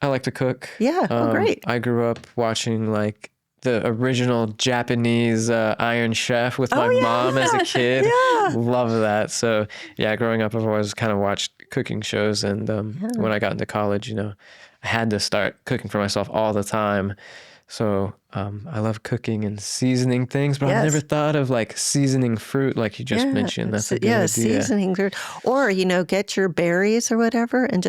like to cook. Yeah. Great. I grew up watching the original Japanese Iron Chef with my mom as a kid. Love that. So growing up, I've always kind of watched cooking shows. And when I got into college, I had to start cooking for myself all the time. So I love cooking and seasoning things, but I've never thought of seasoning fruit like you just mentioned. That's a good idea. Seasoning fruit. Or, get your berries or whatever and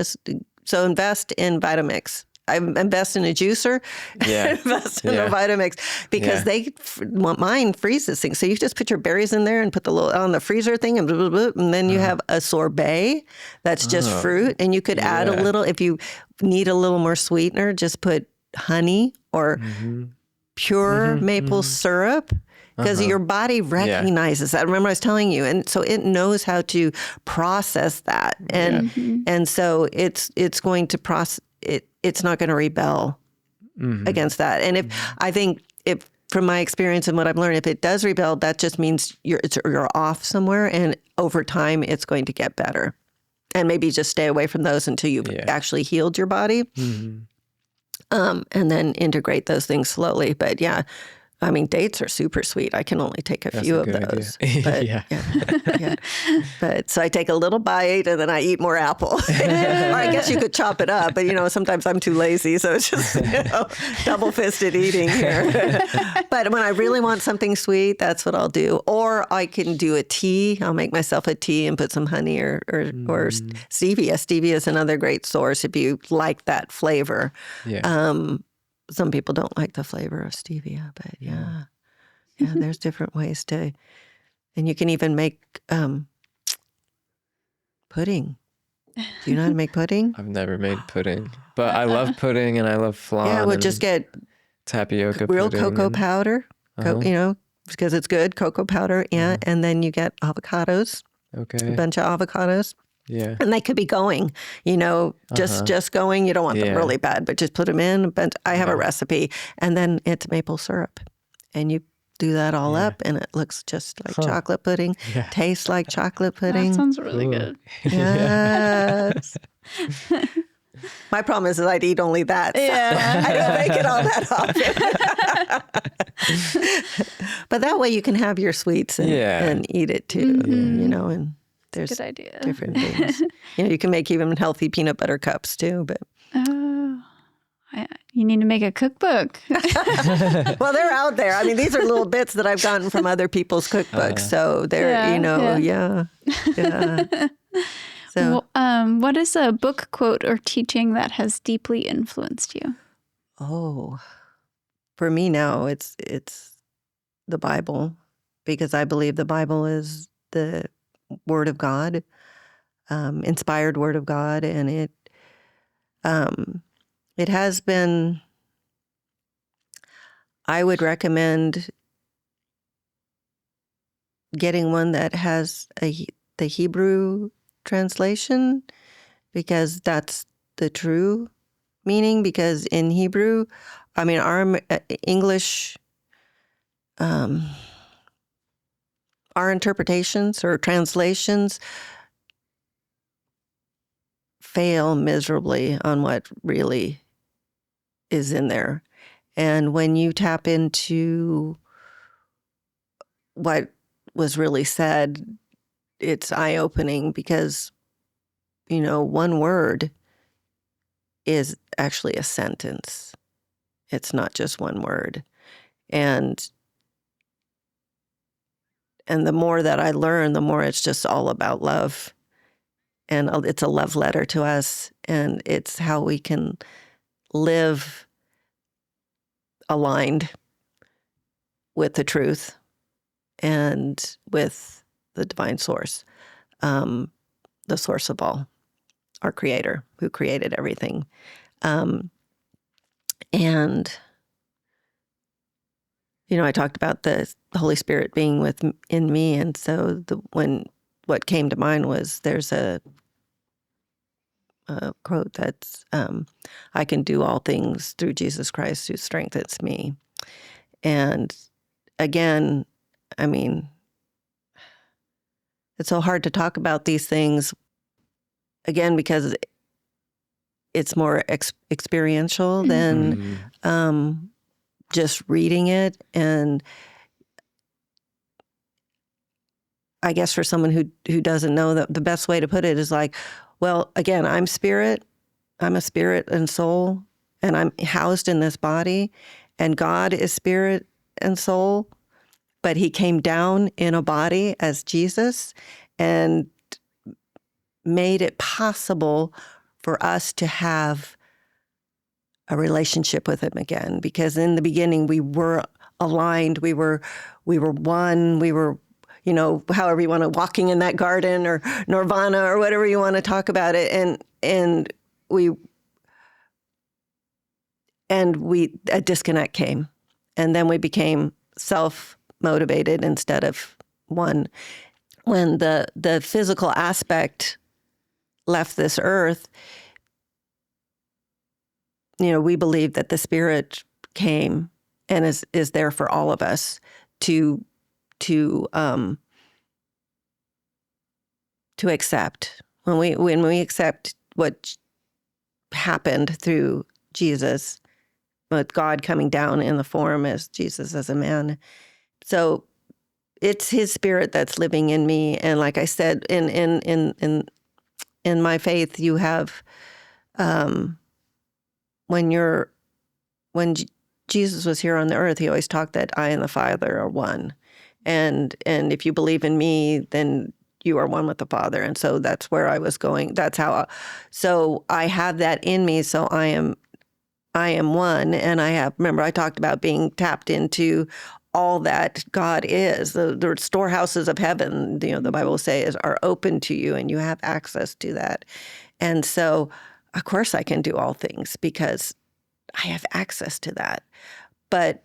so invest in Vitamix. I invest in a juicer, invest in a Vitamix because mine freezes things. So you just put your berries in there and put on the freezer thing and blah, blah, blah, and then you have a sorbet that's just fruit. And you could add a little, if you need a little more sweetener, just put honey or pure maple syrup. Because your body recognizes that. Remember I was telling you, and so it knows how to process that, and so it's going to process it. It's not going to rebel against that. And if from my experience and what I've learned, if it does rebel, that just means you're off somewhere, and over time it's going to get better. And maybe just stay away from those until you've actually healed your body, and then integrate those things slowly. But I mean, dates are super sweet. I can only take a few of those. But, But so I take a little bite and then I eat more apple. Or I guess you could chop it up, but sometimes I'm too lazy, so it's just double-fisted eating here. But when I really want something sweet, that's what I'll do. Or I can do a tea. I'll make myself a tea and put some honey or stevia. Stevia is another great source if you like that flavor. Some people don't like the flavor of stevia, but there's different ways to, and you can even make pudding. Do you know how to make pudding? I've never made pudding, but I love pudding and I love flan. Yeah, we'll just get tapioca real pudding cocoa powder, because it's good, cocoa powder, and then you get avocados, a bunch of avocados. Yeah. And they could be going, just going. You don't want them really bad, but just put them in. But I have a recipe. And then it's maple syrup. And you do that all up, and it looks just like chocolate pudding. Tastes like chocolate pudding. That sounds really good. Yes. My problem is that I'd eat only that. So I don't make it all that often. But that way you can have your sweets and eat it too, and there's good idea. Different things. You can make even healthy peanut butter cups too. But You need to make a cookbook. Well, they're out there. I mean, these are little bits that I've gotten from other people's cookbooks. So they're, yeah. So, What is a book, quote, or teaching that has deeply influenced you? For me now, it's the Bible, because I believe the Bible is the Word of God, inspired Word of God, and it has been. I would recommend getting one that has the Hebrew translation, because that's the true meaning. Because in Hebrew, I mean, our English, our interpretations or translations fail miserably on what really is in there. And when you tap into what was really said, it's eye-opening, because, one word is actually a sentence. It's not just one word. And the more that I learn, the more it's just all about love. And it's a love letter to us. And it's how we can live aligned with the truth and with the divine source, the source of all, our creator who created everything. And, I talked about the Holy Spirit being in me. And so what came to mind was, there's a quote that's, I can do all things through Jesus Christ who strengthens me. And again, I mean, it's so hard to talk about these things, again, because it's more experiential than just reading it. And I guess for someone who doesn't know, that the best way to put it is like, well, again, I'm a spirit and soul, and I'm housed in this body, and God is spirit and soul, but he came down in a body as Jesus and made it possible for us to have a relationship with him again. Because in the beginning, we were aligned, we were one, we were, however you want to, walking in that garden, or nirvana, or whatever you want to talk about it. And a disconnect came. And then we became self-motivated instead of one. When the physical aspect left this earth, we believe that the Spirit came and is there for all of us to accept. When we accept what happened through Jesus, with God coming down in the form as Jesus as a man. So it's his Spirit that's living in me. And like I said, in my faith, you have, when Jesus was here on the earth, he always talked that I and the Father are one. And if you believe in me, then you are one with the Father. And so that's where I was going. So I have that in me. So I am one. And remember, I talked about being tapped into all that God is. The storehouses of heaven, the Bible says, are open to you, and you have access to that. And so, of course, I can do all things because I have access to that. But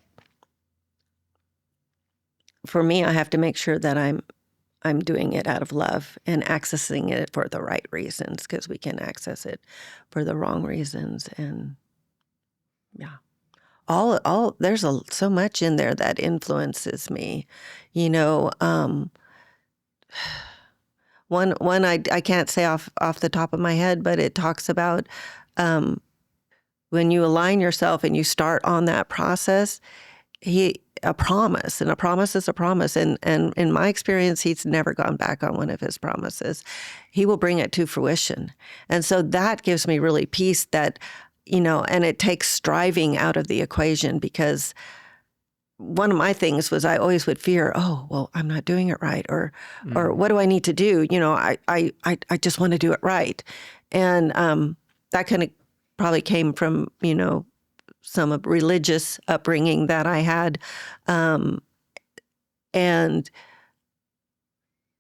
for me, I have to make sure that I'm doing it out of love and accessing it for the right reasons, because we can access it for the wrong reasons. And yeah, there's so much in there that influences me. One I can't say off the top of my head, but it talks about when you align yourself and you start on that process, a promise is a promise. And in my experience, he's never gone back on one of his promises. He will bring it to fruition. And so that gives me really peace, that and it takes striving out of the equation, because one of my things was I always would fear, oh, well, I'm not doing it right, or what do I need to do? I just want to do it right. And that kind of probably came from, some of religious upbringing that I had. And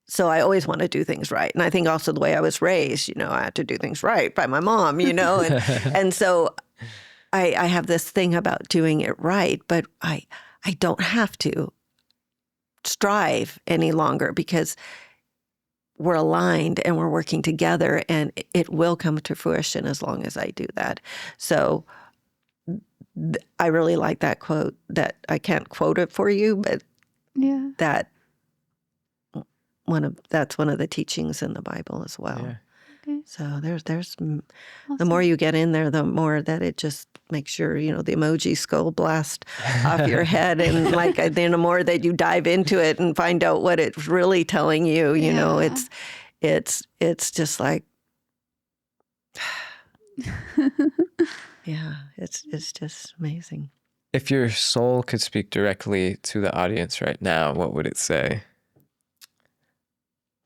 so I always want to do things right. And I think also the way I was raised, I had to do things right by my mom, and so I have this thing about doing it right, but I don't have to strive any longer, because we're aligned and we're working together, and it will come to fruition as long as I do that. So I really like that quote. That I can't quote it for you, but that's one of the teachings in the Bible as well. Yeah. Okay. So there's Awesome. the more you get in there, the more that it just makes sure, the emoji skull blast off your head. And then the more that you dive into it and find out what it's really telling you, it's just like, yeah, it's just amazing. If your soul could speak directly to the audience right now, what would it say?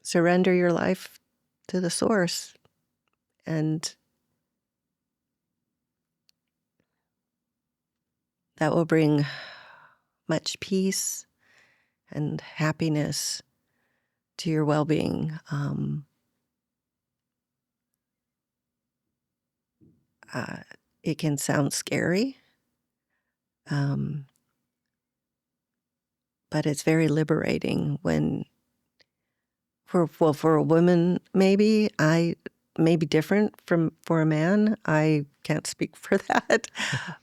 Surrender your life to the source, and that will bring much peace and happiness to your well-being. It can sound scary, but it's very liberating when, for a woman, maybe may be different for a man. I can't speak for that,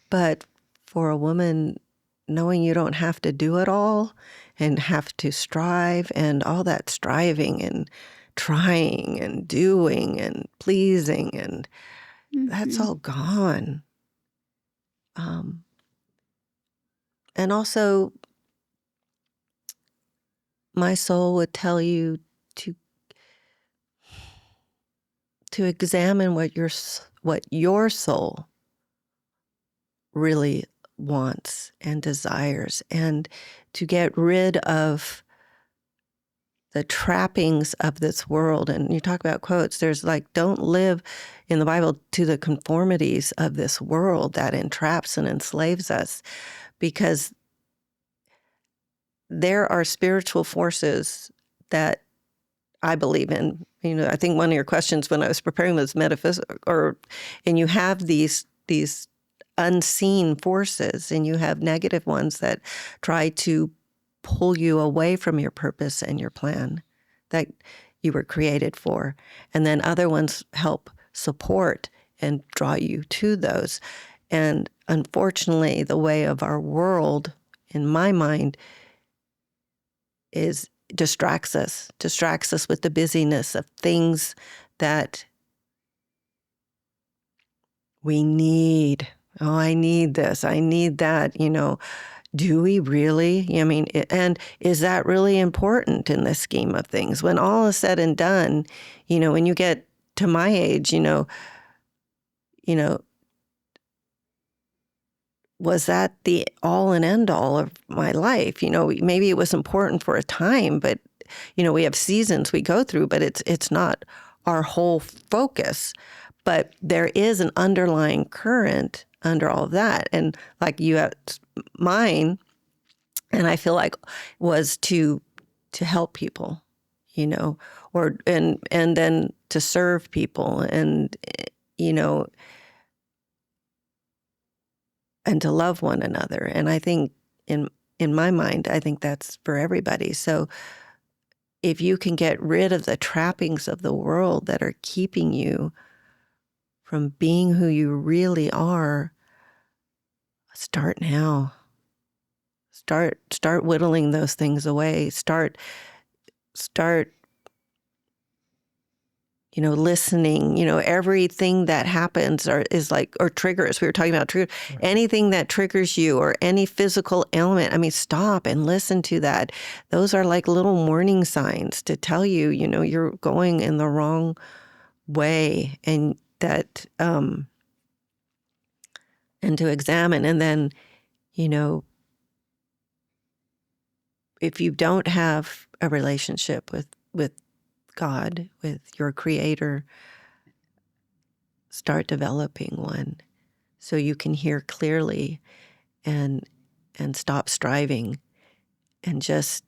but for a woman, knowing you don't have to do it all and have to strive, and all that striving and trying and doing and pleasing, and that's all gone. And also, my soul would tell you to examine what your soul really wants and desires, and to get rid of the trappings of this world. And you talk about quotes, there's don't live in the Bible to the conformities of this world that entraps and enslaves us, because there are spiritual forces that I believe in. I think one of your questions when I was preparing was metaphysical, and you have these unseen forces, and you have negative ones that try to pull you away from your purpose and your plan that you were created for. And then other ones help support and draw you to those. And unfortunately, the way of our world, in my mind, distracts us with the busyness of things that we need. Oh, I need this, I need that, Do we really? And is that really important in the scheme of things? When all is said and done, when you get to my age, was that the all and end all of my life? Maybe it was important for a time, but we have seasons we go through, but it's not our whole focus. But there is an underlying current under all of that. And like you have mine, and I feel like was to help people, and then to serve people, and and to love one another. And I think in my mind, I think that's for everybody. So if you can get rid of the trappings of the world that are keeping you from being who you really are, start now. Start whittling those things away. Start listening. Everything that happens or triggers. We were talking about triggers. Right. Anything that triggers you or any physical ailment, stop and listen to that. Those are like little warning signs to tell you, you're going in the wrong way, and that and to examine. And then, you know, if you don't have a relationship with God, with your creator, start developing one so you can hear clearly and stop striving and just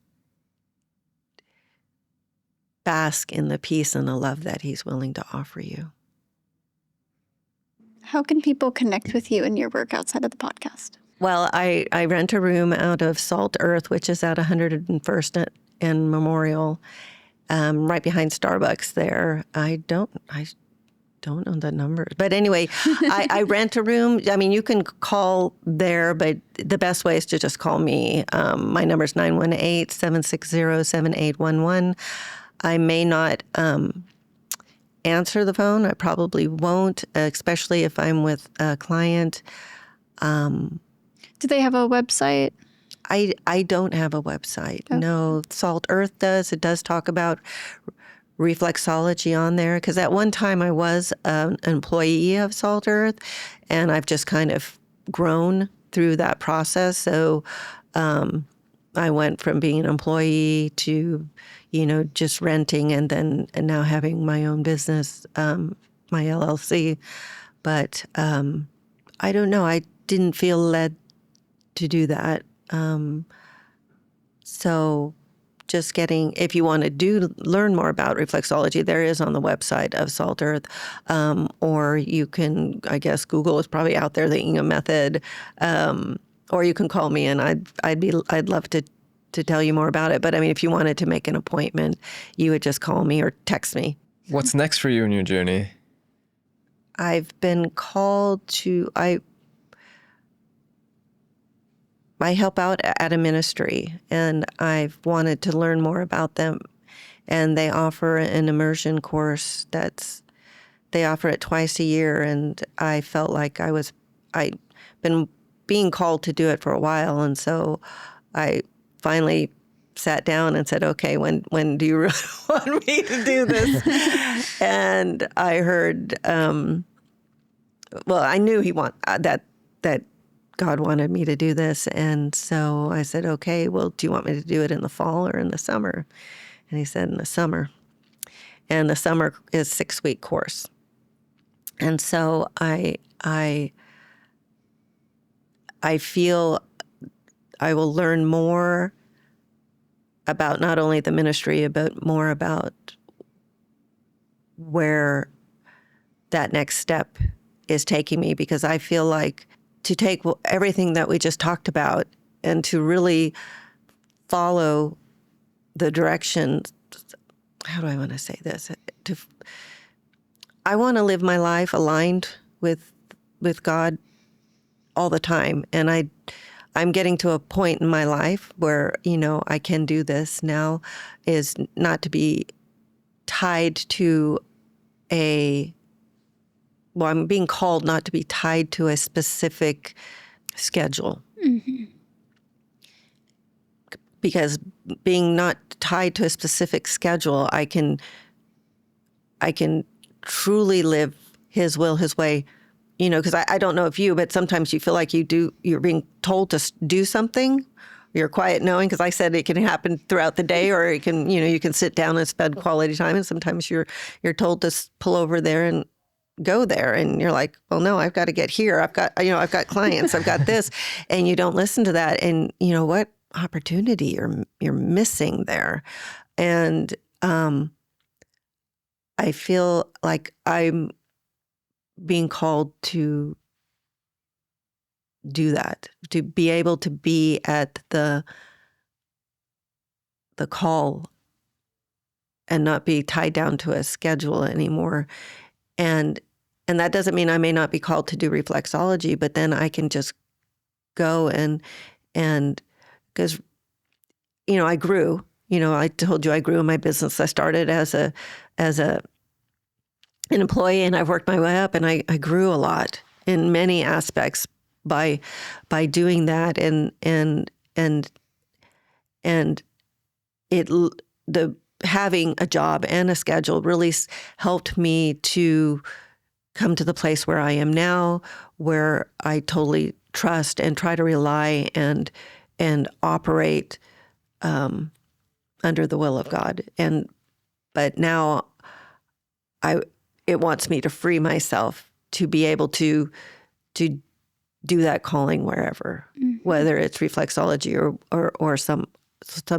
bask in the peace and the love that he's willing to offer you. How can people connect with you and your work outside of the podcast? Well, I rent a room out of Salt Earth, which is at 101st and Memorial, right behind Starbucks there. I don't know the numbers. But anyway, I rent a room. I mean, you can call there, but the best way is to just call me. My number is 918-760-7811. I may not answer the phone. I probably won't, especially if I'm with a client. Do they have a website? I don't have a website. Okay. No, Salt Earth does. It does talk about reflexology on there, because at one time I was an employee of Salt Earth, and I've just kind of grown through that process. So I went from being an employee to, just renting, and now having my own business, my LLC. But I don't know. I didn't feel led to do that. So just if you want to learn more about reflexology, there is on the website of Salt Earth, or you can, I guess, Google is probably out there, the Ingham method, or you can call me, and I'd love to tell you more about it. But I mean, if you wanted to make an appointment, you would just call me or text me. What's next for you in your journey? I've been called to, I help out at a ministry, and I've wanted to learn more about them. And they offer an immersion course they offer it twice a year. And I felt like I'd been being called to do it for a while. And so I finally sat down and said, okay, when do you really want me to do this? And I heard, I knew that God wanted me to do this. And so I said, okay, well, do you want me to do it in the fall or in the summer? And he said, in the summer. And the summer is 6-week course. And so I feel I will learn more about not only the ministry, but more about where that next step is taking me, because I feel like to take everything that we just talked about and to really follow the direction. How do I want to say this? I want to live my life aligned with God all the time. And I'm getting to a point in my life where, I can do this now, is not to be tied to I'm being called not to be tied to a specific schedule. Mm-hmm. Because being not tied to a specific schedule, I can truly live his will, his way, because I don't know if but sometimes you feel like you're being told to do something. You're quiet knowing, because I said it can happen throughout the day, or it can, you can sit down and spend quality time. And sometimes you're told to pull over there and go there, and you're like, well, no, I've got to get here. I've got clients, I've got this, and you don't listen to that. And what opportunity you're missing there. And I feel like I'm being called to do that, to be able to be at the call and not be tied down to a schedule anymore. And that doesn't mean I may not be called to do reflexology, but then I can just go and because, I grew, I told you I grew in my business. I started as an employee, and I've worked my way up, and I grew a lot in many aspects by doing that. And having a job and a schedule really helped me to come to the place where I am now, where I totally trust and try to rely and operate under the will of God. But now it wants me to free myself to be able to do that calling wherever, whether it's reflexology or some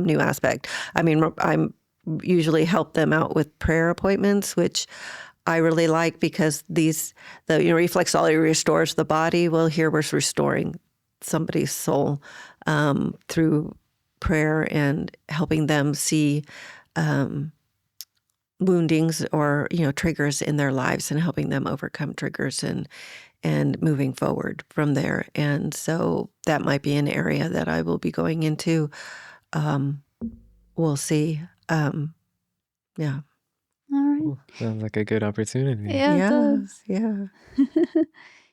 new aspect. I mean, I'm usually help them out with prayer appointments, which I really like, because the reflexology restores the body. Well, here we're restoring somebody's soul through prayer and helping them see woundings or triggers in their lives, and helping them overcome triggers and moving forward from there. And so that might be an area that I will be going into. We'll see. Yeah. All right. Cool. Sounds like a good opportunity. Yeah, it does. Yeah.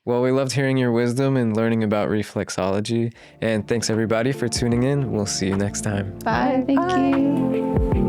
Well, we loved hearing your wisdom and learning about reflexology. And thanks everybody for tuning in. We'll see you next time. Bye. Thank you.